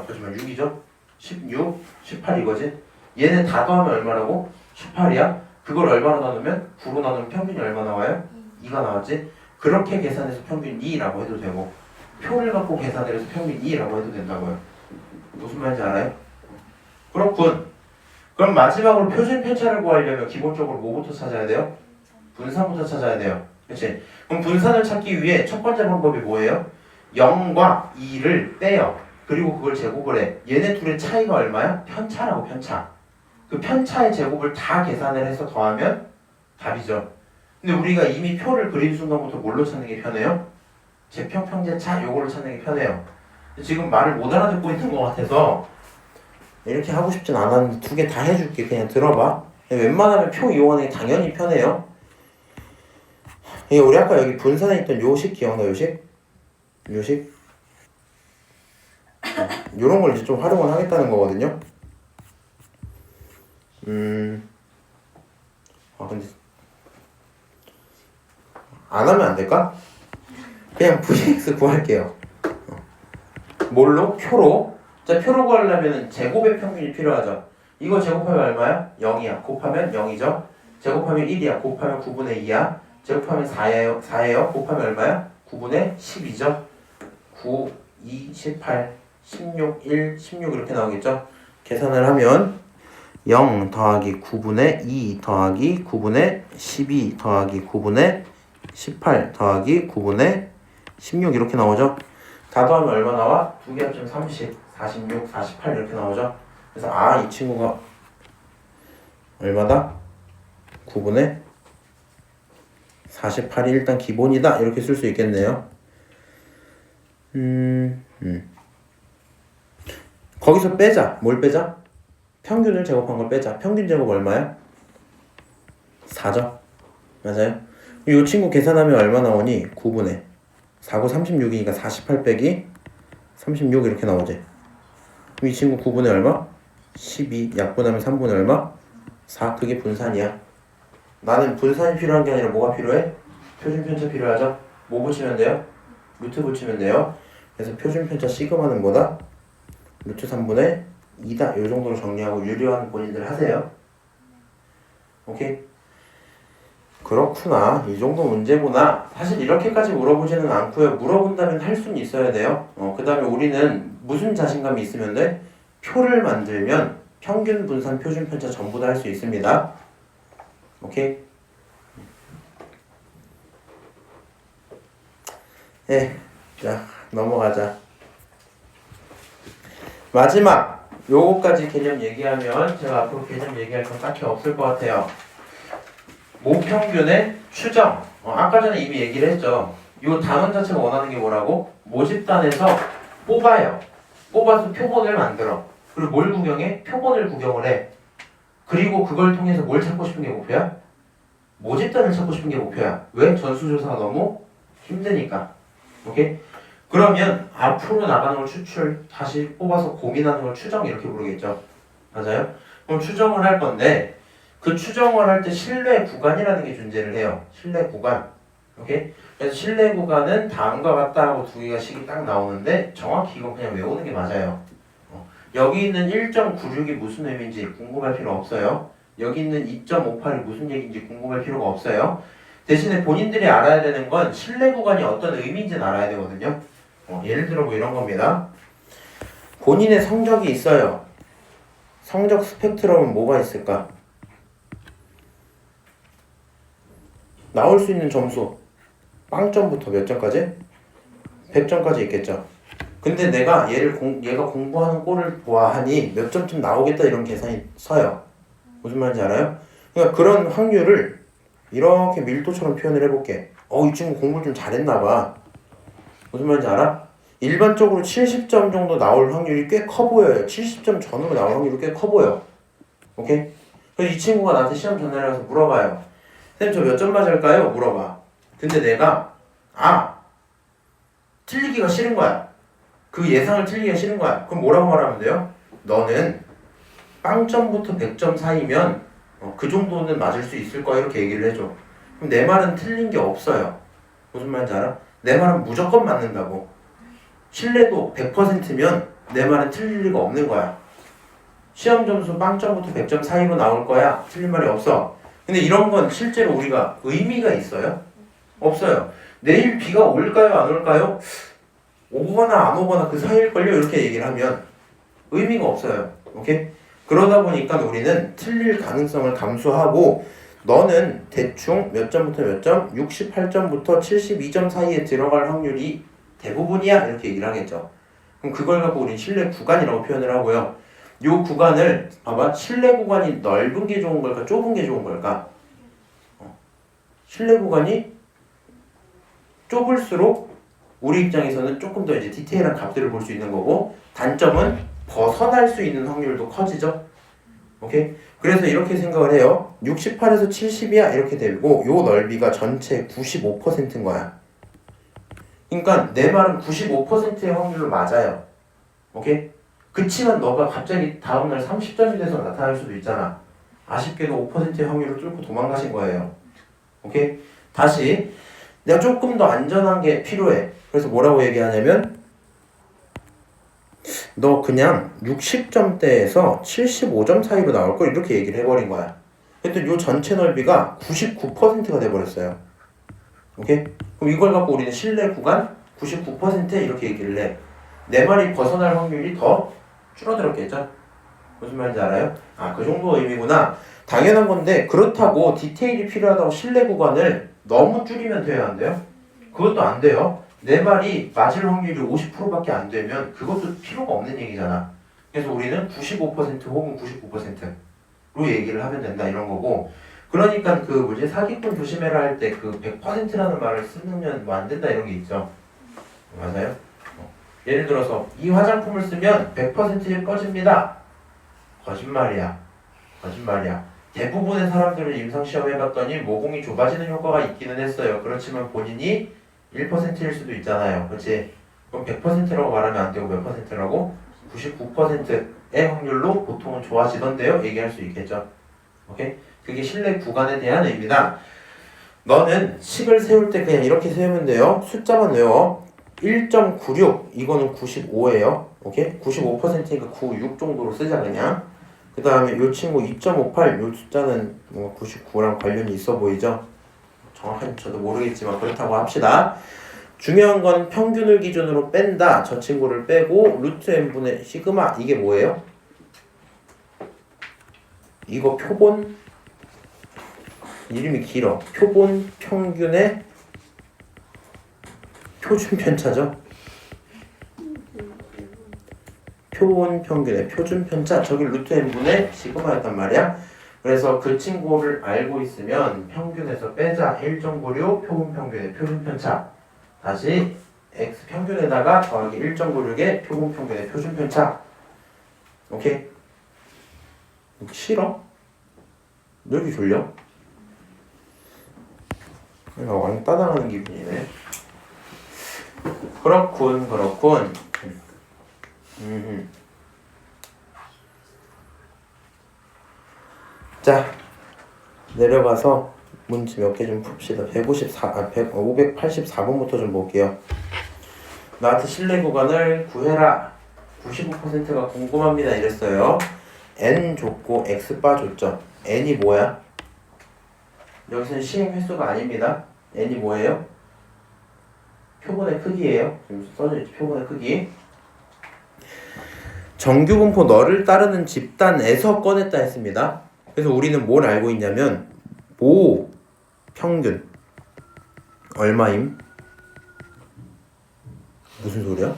그렇지만 6이죠? 16, 18 이거지? 얘네 다 더하면 얼마라고? 18이야? 그걸 얼마로 나누면? 9로 나누면 평균이 얼마 나와요? 2가 나왔지? 그렇게 계산해서 평균 2라고 해도 되고 표를 갖고 계산해서 평균 2라고 해도 된다고요. 무슨 말인지 알아요? 그렇군. 그럼 마지막으로 표준 편차를 구하려면 기본적으로 뭐부터 찾아야 돼요? 분산부터 찾아야 돼요. 그치? 그럼 분산을 찾기 위해 첫 번째 방법이 뭐예요? 0과 2를 빼요. 그리고 그걸 제곱을 해. 얘네 둘의 차이가 얼마야? 편차라고, 편차. 그 편차의 제곱을 다 계산을 해서 더하면 답이죠. 근데 우리가 이미 표를 그린 순간부터 뭘로 찾는 게 편해요? 제평평제차 요거를 찾는 게 편해요. 지금 말을 못 알아듣고 있는 것 같아서 이렇게 하고 싶진 않았는데 두 개 다 해줄게. 그냥 들어봐. 웬만하면 표 이용하는 게 당연히 편해요. 이게 우리 아까 여기 분산에 있던 요식 기억나? 요식? 요런 걸 이제 좀 활용을 하겠다는 거거든요. 근데 안 하면 안 될까? 그냥 vx 구할게요. 뭘로? 표로. 자, 표로 구하려면 제곱의 평균이 필요하죠. 이거 제곱하면 얼마야? 0이야. 곱하면 0이죠. 제곱하면 1이야. 곱하면 9분의 2야. 제곱하면 4예요. 곱하면 얼마야? 9분의 12죠. 9, 2, 18, 16, 1, 16 이렇게 나오겠죠. 계산을 하면 0 더하기 9분의 2 더하기 9분의 12 더하기 9분의 18 더하기 9분의 16 이렇게 나오죠. 다 더하면 얼마 나와? 두 개 합치면 30, 46, 48 이렇게 나오죠. 그래서 이 친구가 얼마다? 9분의 48이 일단 기본이다 이렇게 쓸 수 있겠네요. 거기서 빼자. 뭘 빼자? 평균을 제곱한 걸 빼자. 평균 제곱 얼마야? 4죠. 맞아요. 이 친구 계산하면 얼마 나오니? 9분의 4고 36이니까 48 빼기 36 이렇게 나오지. 그럼 이 친구 9분의 얼마? 12. 약분하면 3분의 얼마? 4. 그게 분산이야. 나는 분산이 필요한 게 아니라 뭐가 필요해? 표준편차 필요하죠? 뭐 붙이면 돼요? 루트 붙이면 돼요. 그래서 표준편차 시그마는 뭐다? 루트 3분의 2다. 이 정도로 정리하고 유리한 본인들 하세요. 오케이? 그렇구나. 이 정도 문제구나. 사실 이렇게까지 물어보지는 않고요. 물어본다면 할 수는 있어야 돼요. 그 다음에 우리는 무슨 자신감이 있으면 돼? 표를 만들면 평균, 분산, 표준, 편차 전부 다 할 수 있습니다. 오케이? 자, 넘어가자. 마지막! 요거까지 개념 얘기하면 제가 앞으로 개념 얘기할 건 딱히 없을 것 같아요. 모평균의 추정. 아까 전에 이미 얘기를 했죠. 이 단원 자체가 원하는 게 뭐라고? 모집단에서 뽑아요. 뽑아서 표본을 만들어. 그리고 뭘 구경해? 표본을 구경을 해. 그리고 그걸 통해서 뭘 찾고 싶은 게 목표야? 모집단을 찾고 싶은 게 목표야. 왜? 전수조사가 너무 힘드니까. 오케이? 그러면 앞으로 나가는 걸 추출, 다시 뽑아서 고민하는 걸 추정 이렇게 부르겠죠. 맞아요? 그럼 추정을 할 건데 그 추정을 할 때 신뢰 구간이라는 게 존재를 해요. 신뢰 구간. 오케이? 그래서 신뢰 구간은 다음과 같다 하고 두 개가 식이 딱 나오는데 정확히 이건 그냥 외우는 게 맞아요. 여기 있는 1.96이 무슨 의미인지 궁금할 필요 없어요. 여기 있는 2.58이 무슨 얘기인지 궁금할 필요가 없어요. 대신에 본인들이 알아야 되는 건 신뢰 구간이 어떤 의미인지는 알아야 되거든요. 예를 들어 뭐 이런 겁니다. 본인의 성적이 있어요. 성적 스펙트럼은 뭐가 있을까? 나올 수 있는 점수 빵점부터 몇 점까지? 100점까지 있겠죠. 근데 내가 얘가 공부하는 꼴을 보아하니 몇 점쯤 나오겠다 이런 계산이 서요. 무슨 말인지 알아요? 그러니까 그런 확률을 이렇게 밀도처럼 표현을 해볼게. 이 친구 공부를 좀 잘했나 봐. 무슨 말인지 알아? 일반적으로 70점 정도 나올 확률이 꽤 커 보여요. 70점 전후로 나올 확률이 꽤 커 보여. 오케이? 그래서 이 친구가 나한테 시험 전날에 와서 물어봐요. 선생님 저 몇 점 맞을까요? 물어봐. 근데 내가 틀리기가 싫은 거야. 그 예상을 틀리기가 싫은 거야. 그럼 뭐라고 말하면 돼요? 너는 빵점부터 100점 사이면 그 정도는 맞을 수 있을 거야 이렇게 얘기를 해줘. 그럼 내 말은 틀린 게 없어요. 무슨 말인지 알아? 내 말은 무조건 맞는다고. 신뢰도 100%면 내 말은 틀릴 리가 없는 거야. 시험 점수 빵점부터 100점 사이로 나올 거야. 틀린 말이 없어. 근데 이런 건 실제로 우리가 의미가 있어요? 없어요. 내일 비가 올까요? 안 올까요? 오거나 안 오거나 그 사이일걸요? 이렇게 얘기를 하면 의미가 없어요. 오케이? 그러다 보니까 우리는 틀릴 가능성을 감수하고 너는 대충 몇 점부터 몇 점? 68점부터 72점 사이에 들어갈 확률이 대부분이야 이렇게 얘기를 하겠죠. 그럼 그걸 갖고 우린 실내 구간이라고 표현을 하고요. 요 구간을 봐봐. 실내 구간이 넓은 게 좋은 걸까 좁은 게 좋은 걸까? 실내 구간이 좁을수록 우리 입장에서는 조금 더 이제 디테일한 값들을 볼 수 있는 거고, 단점은 벗어날 수 있는 확률도 커지죠. 오케이? 그래서 이렇게 생각을 해요. 68에서 70이야 이렇게 되고, 요 넓이가 전체 95%인 거야. 그러니까 내 말은 95%의 확률로 맞아요. 오케이? 그치만 너가 갑자기 다음날 30점이 돼서 나타날 수도 있잖아. 아쉽게도 5%의 확률을 뚫고 도망가신 거예요. 오케이? 다시 내가 조금 더 안전한 게 필요해. 그래서 뭐라고 얘기하냐면, 너 그냥 60점대에서 75점 사이로 나올 걸 이렇게 얘기를 해버린 거야. 그랬더니 요 전체 넓이가 99%가 돼버렸어요. 오케이? 그럼 이걸 갖고 우리는 실내 구간 99% 이렇게 얘기를 해. 내 말이 벗어날 확률이 더 줄어들었겠죠? 무슨 말인지 알아요? 아, 그 정도 의미구나. 당연한 건데, 그렇다고 디테일이 필요하다고 실내 구간을 너무 줄이면 돼요, 안 돼요? 그것도 안 돼요. 내 말이 맞을 확률이 50%밖에 안 되면 그것도 필요가 없는 얘기잖아. 그래서 우리는 95% 혹은 99%로 얘기를 하면 된다 이런 거고, 그러니까 그 뭐지 사기꾼 조심해라 할 때 그 100%라는 말을 쓰면 뭐 안 된다 이런 게 있죠. 맞아요? 예를 들어서 이 화장품을 쓰면 100% 꺼집니다. 거짓말이야. 거짓말이야. 대부분의 사람들을 임상시험 해봤더니 모공이 좁아지는 효과가 있기는 했어요. 그렇지만 본인이 1%일 수도 있잖아요. 그렇지? 그럼 100%라고 말하면 안 되고 몇 %라고? 99%의 확률로 보통은 좋아지던데요? 얘기할 수 있겠죠. 오케이? 그게 실내 구간에 대한 의미다. 너는 식을 세울 때 그냥 이렇게 세우면 돼요. 숫자만 외워. 1.96 이거는 95예요. 오케이? 95%니까 96 정도로 쓰자 그냥. 그 다음에 요 친구 2.58 요 숫자는 뭐 99랑 관련이 있어 보이죠? 정확하게 저도 모르겠지만 그렇다고 합시다. 중요한 건 평균을 기준으로 뺀다. 저 친구를 빼고 루트 n분의 시그마. 이게 뭐예요? 이거 표본, 이름이 길어. 표본 평균의 표준 편차죠. 표본 평균의 표준 편차. 저기 루트 n분의 시그마였단 말이야. 그래서 그 친구를 알고 있으면 평균에서 빼자. 1.96 표본 평균의 표준 편차. 다시 x 평균에다가 더하기 1.96의 표본 평균의 표준 편차. 오케이? 싫어? 왜 이렇게 졸려? 내가 왕따 당하는 기분이네. 그렇군. 자, 내려가서 문제 몇 개 좀 풉시다. 584번부터 좀 볼게요. 나한테 실내 구간을 구해라. 95%가 궁금합니다. 이랬어요. n 줬고 x 바 줬죠. n이 뭐야? 여기서는 시행 횟수가 아닙니다. n이 뭐예요? 표본의 크기예요. 지금 써져있죠. 표본의 크기. 정규분포 너를 따르는 집단에서 꺼냈다 했습니다. 그래서 우리는 뭘 알고 있냐면 모 평균 얼마임? 무슨 소리야?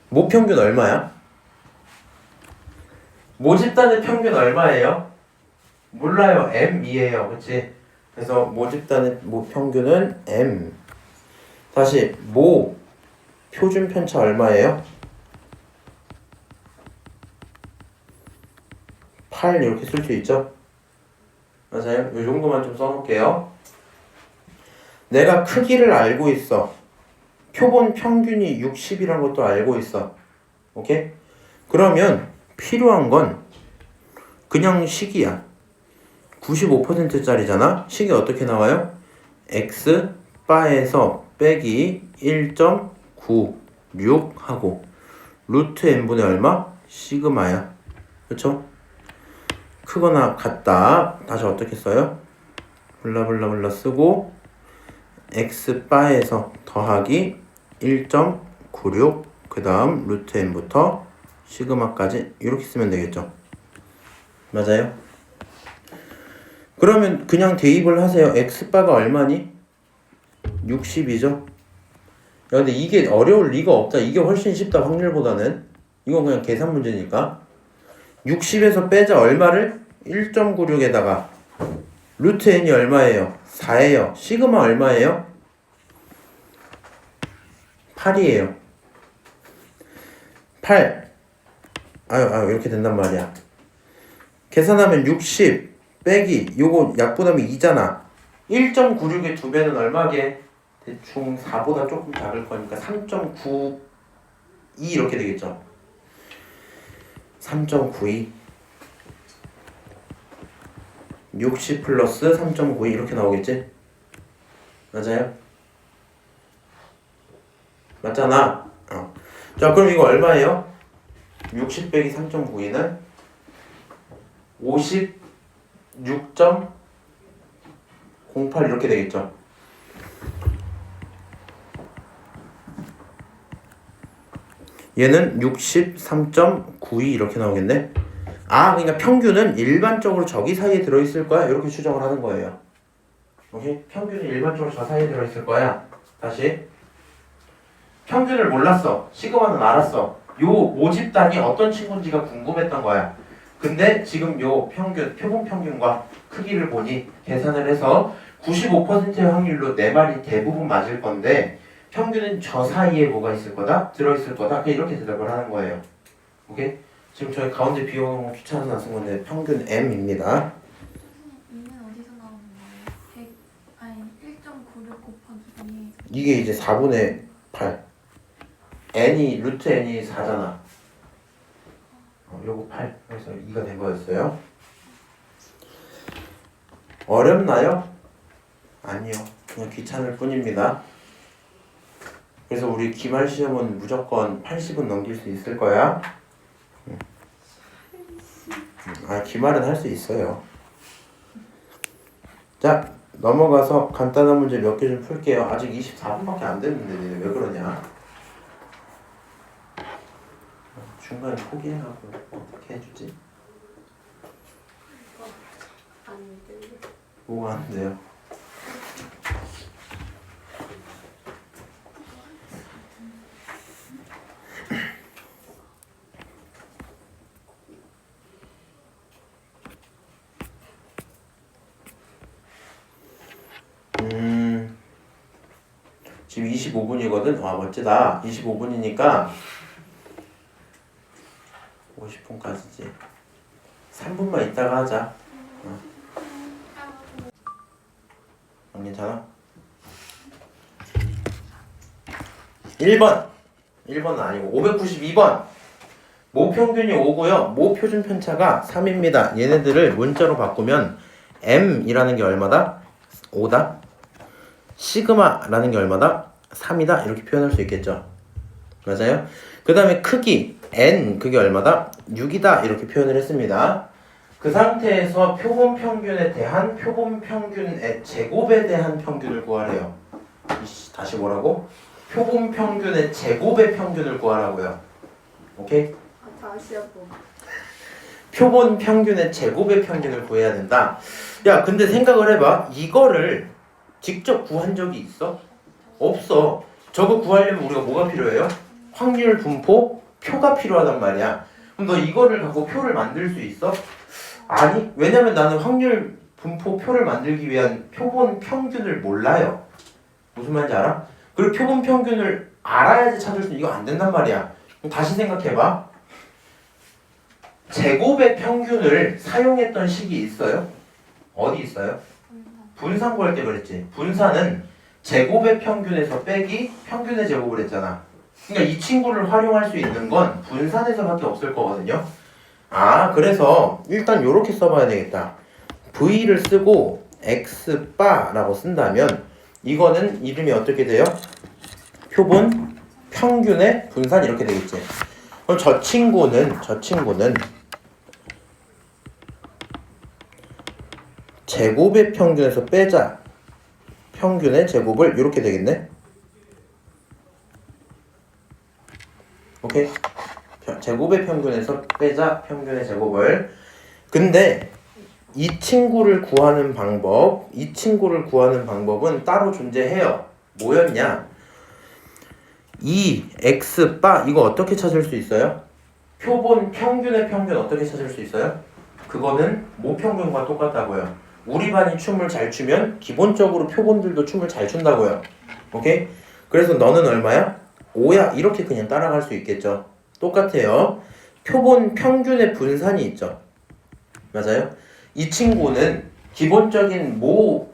모 평균 얼마야? 모 집단의 평균 얼마예요? 몰라요. m이에요. 그치? 그래서 모 집단의 모 평균은 m. 다시 모 표준 편차 얼마예요? 8 이렇게 쓸 수 있죠? 맞아요? 이 정도만 좀 써놓을게요. 내가 크기를 알고 있어. 표본 평균이 60이란 것도 알고 있어. 오케이? 그러면 필요한 건 그냥 식이야. 95%짜리잖아? 식이 어떻게 나와요? x 바에서 빼기 1.96 하고 루트 n분의 얼마? 시그마야. 그쵸? 크거나 같다. 다시 어떻게 써요? 블라블라블라 쓰고 x 바에서 더하기 1.96 그 다음 루트 n부터 시그마까지 이렇게 쓰면 되겠죠. 맞아요? 그러면 그냥 대입을 하세요. x바가 얼마니? 60이죠. 야, 근데 이게 어려울 리가 없다. 이게 훨씬 쉽다, 확률보다는. 이건 그냥 계산 문제니까. 60에서 빼자 얼마를? 1.96에다가 루트 n이 얼마예요? 4예요. 시그마 얼마예요? 8이에요. 8. 아유, 이렇게 된단 말이야. 계산하면 60 빼기 요거 약분하면 2잖아. 1.96의 2배는 얼마게? 대충 4보다 조금 작을 거니까 3.92 이렇게 되겠죠. 3.92 60 플러스 3.92 이렇게 나오겠지? 맞아요? 맞잖아. 자, 그럼 이거 얼마예요? 60 빼기 3.92는 56.08 이렇게 되겠죠. 얘는 63.92 이렇게 나오겠네. 그러니까 평균은 일반적으로 저기 사이에 들어있을 거야. 이렇게 추정을 하는 거예요. 오케이? 평균은 일반적으로 저 사이에 들어있을 거야. 다시. 평균을 몰랐어. 시그마는 알았어. 요 모집단이 어떤 친구인지가 궁금했던 거야. 근데 지금 요 평균, 표본 평균과 크기를 보니 계산을 해서 95%의 확률로 내 말이 대부분 맞을 건데 평균은 저 사이에 뭐가 있을 거다? 들어있을 거다? 그냥 이렇게 대답을 하는 거예요. 오케이? 지금 저희 가운데 비워놓은 거 귀찮아서 안 쓴 건데 평균 M입니다. 2는 어디서 나오는 거예요? 100, 아니 1.96 곱하기 2. 이게 이제 4분의 8. N이 루트 N이 4잖아. 요거 8. 그래서 2가 된 거였어요. 어렵나요? 아니요. 그냥 귀찮을 뿐입니다. 그래서 우리 기말 시험은 무조건 80은 넘길 수 있을 거야. 기말은 할 수 있어요. 자, 넘어가서 간단한 문제 몇 개 좀 풀게요. 아직 24분밖에 안 됐는데 니네 왜 그러냐? 중간에 포기해가고 어떻게 해주지? 안 돼. 뭐가 안 돼요? 지금 25분이거든? 와, 멋지다. 25분이니까 50분까지지. 3분만 있다가 하자. 안 괜찮아? 1번. 1번은 아니고 592번. 모평균이 5고요. 모표준 편차가 3입니다. 얘네들을 문자로 바꾸면 M이라는 게 얼마다? 5다. 시그마라는 게 얼마다? 3이다. 이렇게 표현할 수 있겠죠. 맞아요? 그 다음에 크기 N 그게 얼마다? 6이다. 이렇게 표현을 했습니다. 그 상태에서 표본 평균에 대한 표본 평균의 제곱에 대한 평균을 구하래요. 다시 뭐라고? 표본 평균의 제곱의 평균을 구하라고요. 오케이? 다시 한번. 표본 평균의 제곱의 평균을 구해야 된다. 야, 근데 생각을 해봐. 이거를 직접 구한 적이 있어? 없어. 저거 구하려면 우리가 뭐가 필요해요? 확률 분포 표가 필요하단 말이야. 그럼 너 이거를 갖고 표를 만들 수 있어? 아니. 왜냐면 나는 확률 분포 표를 만들기 위한 표본 평균을 몰라요. 무슨 말인지 알아? 그리고 표본 평균을 알아야지 찾을 수 있는 이거 안 된단 말이야. 그럼 다시 생각해봐. 제곱의 평균을 사용했던 식이 있어요? 어디 있어요? 분산 구할 때 그랬지. 분산은 제곱의 평균에서 빼기 평균의 제곱을 했잖아. 그러니까 이 친구를 활용할 수 있는 건 분산에서밖에 없을 거거든요. 그래서 일단 요렇게 써봐야 되겠다. V를 쓰고 X바라고 쓴다면 이거는 이름이 어떻게 돼요? 표본 평균의 분산 이렇게 되겠지. 그럼 저 친구는 제곱의 평균에서 빼자 평균의 제곱을 이렇게 되겠네. 오케이? 제곱의 평균에서 빼자 평균의 제곱을. 근데 이 친구를 구하는 방법은 따로 존재해요. 뭐였냐? 이 x바 이거 어떻게 찾을 수 있어요? 표본 평균의 평균 어떻게 찾을 수 있어요? 그거는 모평균과 똑같다고요. 우리 반이 춤을 잘 추면 기본적으로 표본들도 춤을 잘 춘다고요. 오케이? 그래서 너는 얼마야? 5야. 이렇게 그냥 따라갈 수 있겠죠. 똑같아요. 표본 평균의 분산이 있죠. 맞아요? 이 친구는 기본적인 모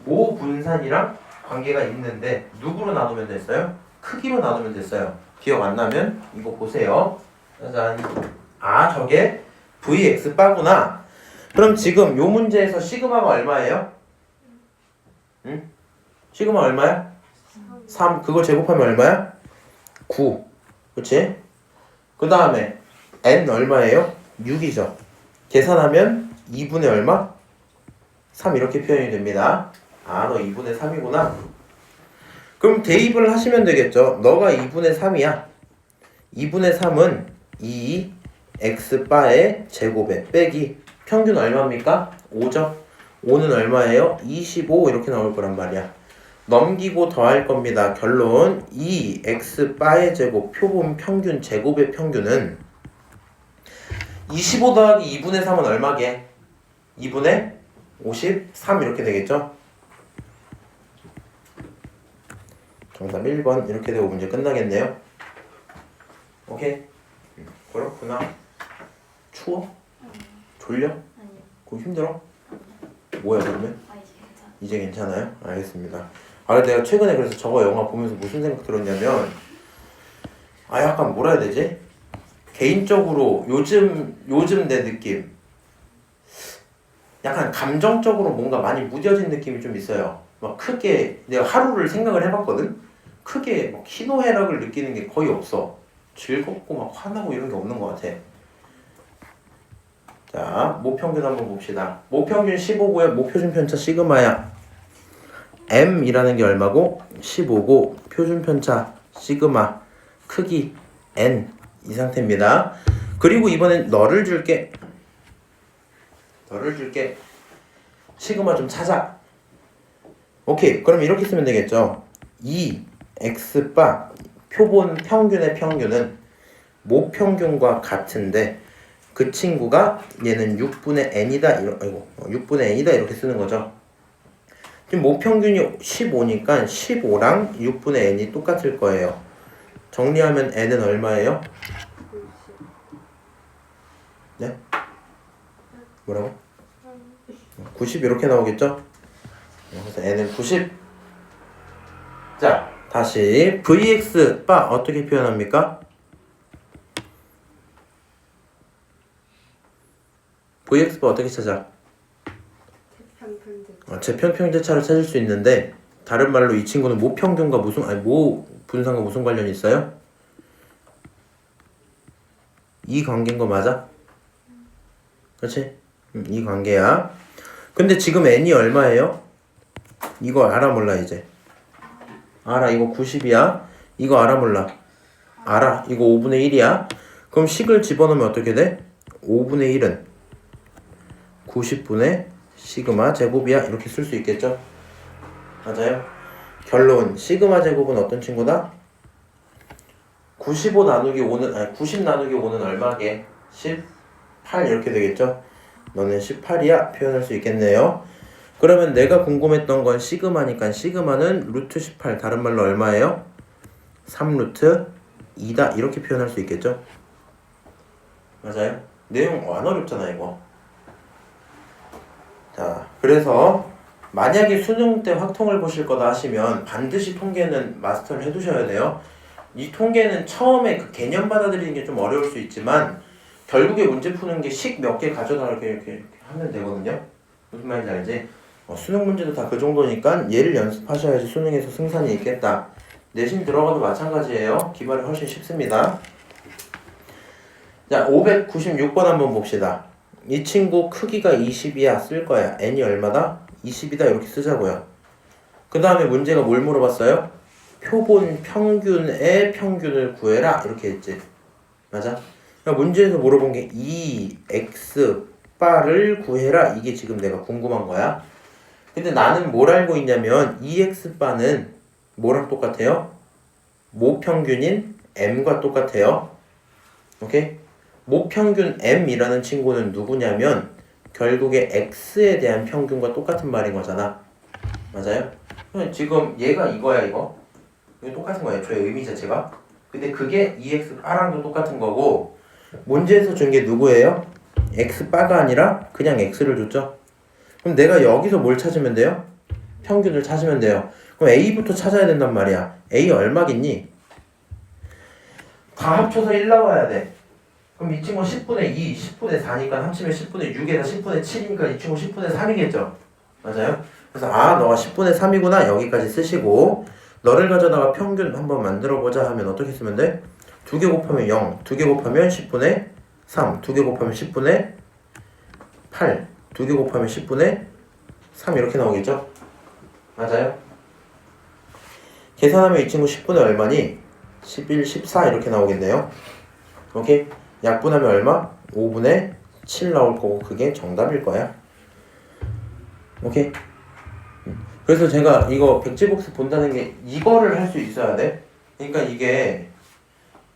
분산이랑 관계가 있는데 누구로 나누면 됐어요? 크기로 나누면 됐어요. 기억 안 나면 이거 보세요. 짜잔. 아, 저게 Vx 바구나. 그럼 지금 요 문제에서 시그마가 얼마예요? 응? 시그마 얼마야? 3. 그걸 제곱하면 얼마야? 9. 그치? 그 다음에 n 얼마예요? 6이죠. 계산하면 2분의 얼마? 3 이렇게 표현이 됩니다. 아, 너 2분의 3이구나. 그럼 대입을 하시면 되겠죠. 너가 2분의 3이야. 2분의 3은 2 x바의 제곱에 빼기 평균 얼마입니까? 5죠. 5는 얼마예요? 25 이렇게 나올 거란 말이야. 넘기고 더할 겁니다. 결론 2 x바의 제곱 표본 평균 제곱의 평균은 25 더하기 2분의 3은 얼마게? 2분의 53 이렇게 되겠죠? 정답 1번 이렇게 되고 문제 끝나겠네요. 오케이? 그렇구나. 추워? 졸려? 아니요. 그거 힘들어? 뭐야 그러면? 아 이제 괜찮아. 이제 괜찮아요? 알겠습니다. 아 내가 최근에 그래서 저거 영화 보면서 무슨 생각 들었냐면 약간 뭐라 해야 되지? 개인적으로 요즘 내 느낌 약간 감정적으로 뭔가 많이 무뎌진 느낌이 좀 있어요. 막 크게 내가 하루를 생각을 해봤거든? 크게 막 희노애락을 느끼는 게 거의 없어. 즐겁고 막 화나고 이런 게 없는 것 같아. 자, 모평균 한번 봅시다. 모평균 15고요. 모표준 편차 시그마야. m이라는 게 얼마고? 15고 표준 편차 시그마 크기 n 이 상태입니다. 그리고 이번엔 너를 줄게. 시그마 좀 찾아. 오케이. 그럼 이렇게 쓰면 되겠죠. 2 x바 표본 평균의 평균은 모평균과 같은데 그 친구가 얘는 6분의 n이다. 6분의 n이다 이렇게 쓰는 거죠. 지금 모평균이 15니까 15랑 6분의 n이 똑같을 거예요. 정리하면 n은 얼마예요? 90. 네? 뭐라고? 90 이렇게 나오겠죠? 그래서 n은 90. 자, 다시 vx 바 어떻게 표현합니까? vx 바 어떻게 찾아? 재편평제차를 찾을 수 있는데 다른 말로 이 친구는 모평균과 모 분산과 무슨 관련이 있어요? 이 관계인 거 맞아? 그렇지? 이 관계야. 근데 지금 n이 얼마예요? 이거 알아 몰라 이제? 알아. 이거 90이야. 이거 알아 몰라? 알아. 이거 5분의 1이야. 그럼 식을 집어넣으면 어떻게 돼? 5분의 1은 90분의 시그마 제곱이야. 이렇게 쓸 수 있겠죠? 맞아요? 결론 시그마 제곱은 어떤 친구다? 90 나누기 5는 얼마게? 18 이렇게 되겠죠? 너는 18이야. 표현할 수 있겠네요. 그러면 내가 궁금했던 건 시그마니까 시그마는 루트 18 다른 말로 얼마예요? 3루트 2다 이렇게 표현할 수 있겠죠? 맞아요? 내용 안 어렵잖아 이거. 자, 그래서 만약에 수능 때 확통을 보실 거다 하시면 반드시 통계는 마스터를 해두셔야 돼요. 이 통계는 처음에 그 개념 받아들이는 게 좀 어려울 수 있지만 결국에 문제 푸는 게 식 몇 개 가져다 이렇게 하면 되거든요. 무슨 말인지 알지? 수능 문제도 다 그 정도니까 얘를 연습하셔야지 수능에서 승산이 있겠다. 내신 들어가도 마찬가지예요. 기말이 훨씬 쉽습니다. 자, 596번 한번 봅시다. 이 친구 크기가 20이야. 쓸 거야. n이 얼마다? 20이다. 이렇게 쓰자고요. 그 다음에 문제가 뭘 물어봤어요? 표본 평균의 평균을 구해라. 이렇게 했지. 맞아? 그러니까 문제에서 물어본 게 2x EX바를 구해라. 이게 지금 내가 궁금한 거야. 근데 나는 뭘 알고 있냐면 EX바는 뭐랑 똑같아요? 모평균인 M과 똑같아요. 오케이? 모평균 M이라는 친구는 누구냐면 결국에 X에 대한 평균과 똑같은 말인 거잖아. 맞아요? 지금 얘가 이거야 이거. 이거 똑같은 거예요. 저의 의미 자체가. 근데 그게 EX바랑도 똑같은 거고 문제에서 준 게 누구예요? X바가 아니라 그냥 X를 줬죠. 그럼 내가 여기서 뭘 찾으면 돼요? 평균을 찾으면 돼요. 그럼 A부터 찾아야 된단 말이야. A 얼마겠니? 다 합쳐서 1 나와야 돼. 그럼 이 친구 10분의 2, 10분의 4니까 합치면 10분의 6에다 10분의 7이니까 이 친구 10분의 3이겠죠? 맞아요? 그래서 너가 10분의 3이구나 여기까지 쓰시고 너를 가져다가 평균 한번 만들어보자 하면 어떻게 쓰면 돼? 2개 곱하면 0, 2개 곱하면 10분의 3, 2개 곱하면 10분의 8, 2개 곱하면 10분의 3 이렇게 나오겠죠? 맞아요? 계산하면 이 친구 10분의 얼마니? 11, 14 이렇게 나오겠네요. 오케이? 약분하면 얼마? 5분의 7 나올 거고 그게 정답일 거야. 오케이? 그래서 제가 이거 백지복수 본다는 게 이거를 할 수 있어야 돼. 그러니까 이게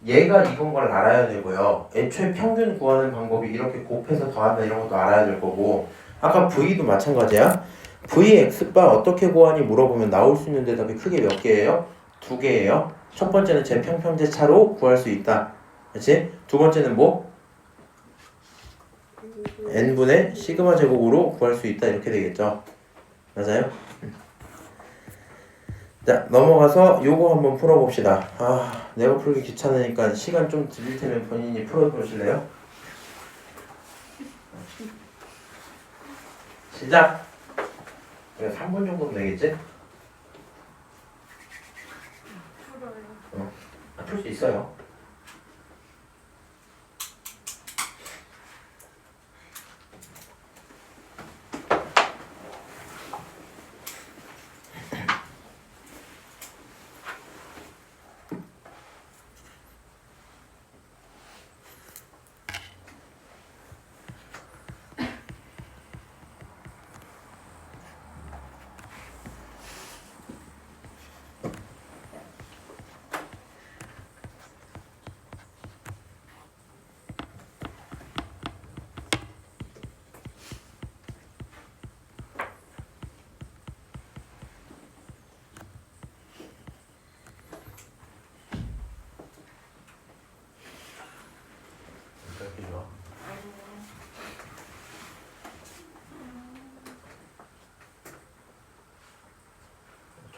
얘가 이건 걸 알아야 되고요. 애초에 평균 구하는 방법이 이렇게 곱해서 더한다 이런 것도 알아야 될 거고 아까 V도 마찬가지야. V X바 어떻게 구하니 물어보면 나올 수 있는 대답이 크게 몇 개예요? 2개예요. 첫 번째는 제평평제 차로 구할 수 있다. 그렇지? 두 번째는 뭐? n분의 시그마 제곱으로 구할 수 있다 이렇게 되겠죠. 맞아요? 자 넘어가서 요거 한번 풀어봅시다. 내가 풀기 귀찮으니까 시간 좀 드릴 테면 본인이 풀어보실래요? 시작! 이거 3분 정도면 되겠지? 풀어요. 풀 수 있어요.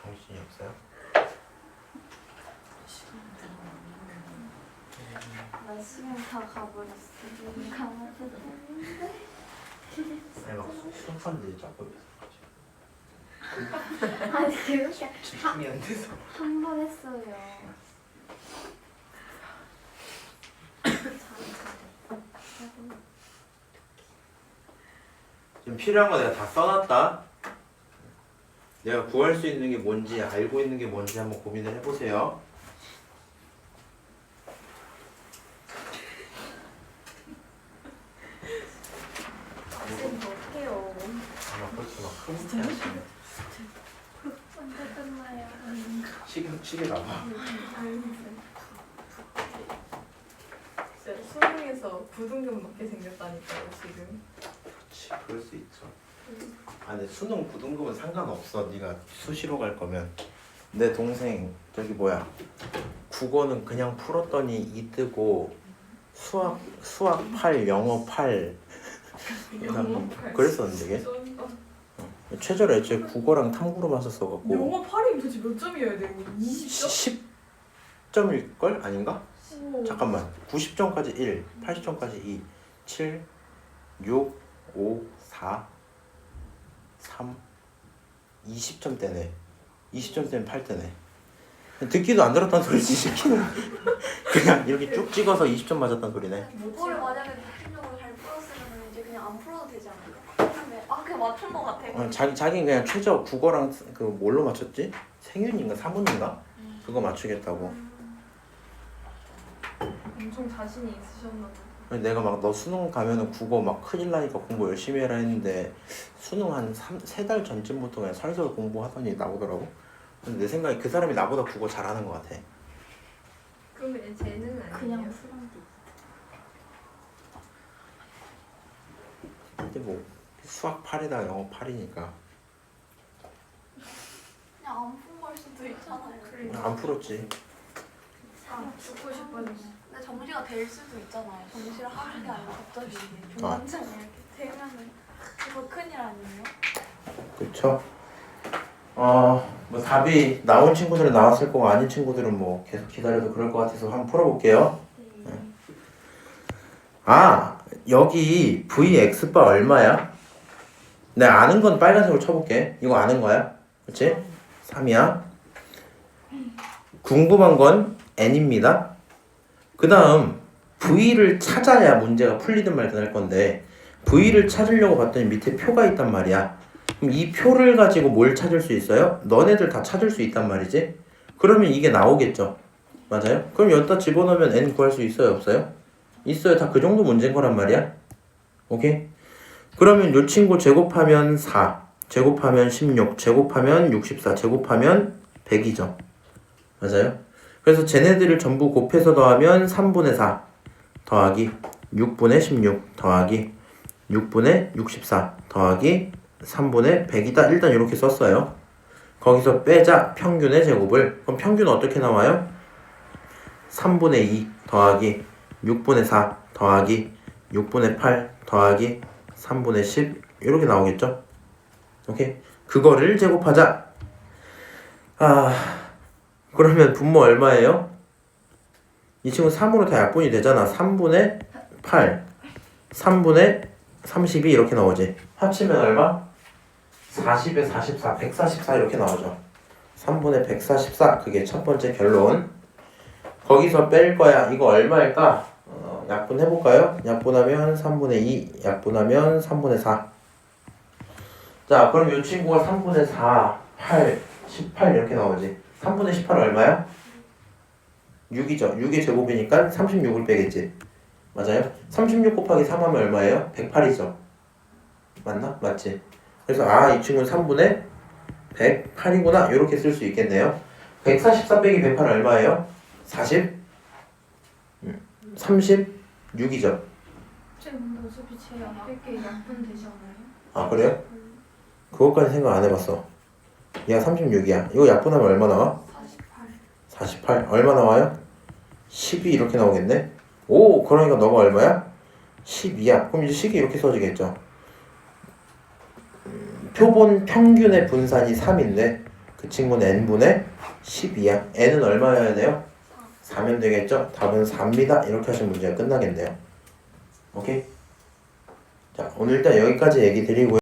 정신이 없어요? 나 시간 다 가버렸어. 눈 감아도 되는데. 아니 막 수업하는데 자꾸 아니 그렇게 집중이 안 돼서 한 번 했어요. 지금 필요한 거 내가 다 써놨다. 내가 구할 수 있는 게 뭔지 알고 있는 게 뭔지 한번 고민을 해보세요. 쌤 어떡해요. 그렇지 막 흐뭇해하시네. 언제 끝나요? 시계 봐봐. 진짜 수능에서 부등급 맞게 생겼다니까요 지금. 그렇지 그럴 수 있죠. 근데 수능 부등급은 상관없어. 네가 수시로 갈 거면. 내 동생 저기 뭐야 국어는 그냥 풀었더니 2 뜨고 수학 8 영어 8 그랬었는데 이게 최저로 애초에 국어랑 탐구로만 썼어갖고 영어 8이면 도대체 몇 점이어야 돼? 20점? 10점일걸? 아닌가? 오. 잠깐만 90점까지 1 80점까지 2 7 6 5 4 3 20점대네 20점대면 8대네 듣기도 안 들었다는 소리지 시키는 그냥 이렇게 쭉 찍어서 20점 맞았다는 소리네. 이거를 만약에 느낌적으로 잘 풀었으면 이제 그냥 안 풀어도 되지 않을까? 근데 그냥 맞춘 거 같아. 자기는 그냥 최저 국어랑 그 뭘로 맞췄지? 생윤인가 사문인가? 그거 맞추겠다고. 엄청 자신이 있으셨나 보다. 내가 막 너 수능 가면은 국어 막 큰일 나니까 공부 열심히 해라 했는데 수능 한 3달 전쯤부터 그냥 살살 공부하더니 나오더라고. 근데 내 생각에 그 사람이 나보다 국어 잘하는 것 같아. 그럼 그냥 재능은 아니에요? 그냥 풀한데. 근데 뭐 수학 8에다가 영어 8이니까 그냥 안 푼 걸 수도 있잖아요. 안 풀었지. 아, 듣고 싶어졌어. 근데 정시가 될 수도 있잖아요. 정시를 하는 게 아니라 갑자기 중간쯤에 이렇게 되면은 그거 큰일 아니에요? 그쵸? 뭐 답이 나온 친구들은 나왔을 거고 아닌 친구들은 뭐 계속 기다려도 그럴 것 같아서 한번 풀어볼게요. 여기 vx바 얼마야? 내가 아는 건 빨간색으로 쳐볼게. 이거 아는 거야? 그치? 3이야. 궁금한 건 n입니다. 그 다음 v를 찾아야 문제가 풀리든 말든 할 건데 v를 찾으려고 봤더니 밑에 표가 있단 말이야. 그럼 이 표를 가지고 뭘 찾을 수 있어요? 너네들 다 찾을 수 있단 말이지? 그러면 이게 나오겠죠? 맞아요? 그럼 여기다 집어넣으면 n 구할 수 있어요? 없어요? 있어요. 다 그 정도 문제인 거란 말이야. 오케이? 그러면 요 친구 제곱하면 4, 제곱하면 16, 제곱하면 64, 제곱하면 100이죠. 맞아요? 그래서 쟤네들을 전부 곱해서 더하면 3분의 4 더하기 6분의 16 더하기 6분의 64 더하기 3분의 100이다. 일단 이렇게 썼어요. 거기서 빼자 평균의 제곱을. 그럼 평균은 어떻게 나와요? 3분의 2 더하기 6분의 4 더하기 6분의 8 더하기 3분의 10 이렇게 나오겠죠? 오케이? 그거를 제곱하자. 그러면 분모 얼마예요? 이 친구 3으로 다 약분이 되잖아. 3분의 8 3분의 32 이렇게 나오지. 합치면 얼마? 40에 44 144 이렇게 나오죠. 3분의 144 그게 첫 번째 결론. 거기서 뺄 거야. 이거 얼마일까? 약분해볼까요? 약분하면 3분의 2 약분하면 3분의 4. 자 그럼 이 친구가 3분의 4 8 18 이렇게 나오지. 3분의 18 얼마야? 6이죠. 6의 제곱이니까 36을 빼겠지. 맞아요? 36 곱하기 3 하면 얼마예요? 108이죠. 맞나? 맞지? 그래서 이 친구는 3분의 108이구나 이렇게 쓸 수 있겠네요. 144 빼기 108 얼마예요? 40? 36이죠. 근데 어차피 제 앞에 게 약분 되잖아요. 그래요? 그것까지 생각 안 해봤어. 얘가 36이야. 이거 약분하면 얼마 나와? 48 얼마 나와요? 12 이렇게 나오겠네. 오 그러니까 너가 얼마야? 12야. 그럼 이제 식이 이렇게 써지겠죠. 표본 평균의 분산이 3인데 그 친구는 n분의 12야. n은 얼마여야 돼요? 4면 되겠죠? 답은 4입니다. 이렇게 하시면 문제가 끝나겠네요. 오케이? 자 오늘 일단 여기까지 얘기 드리고요.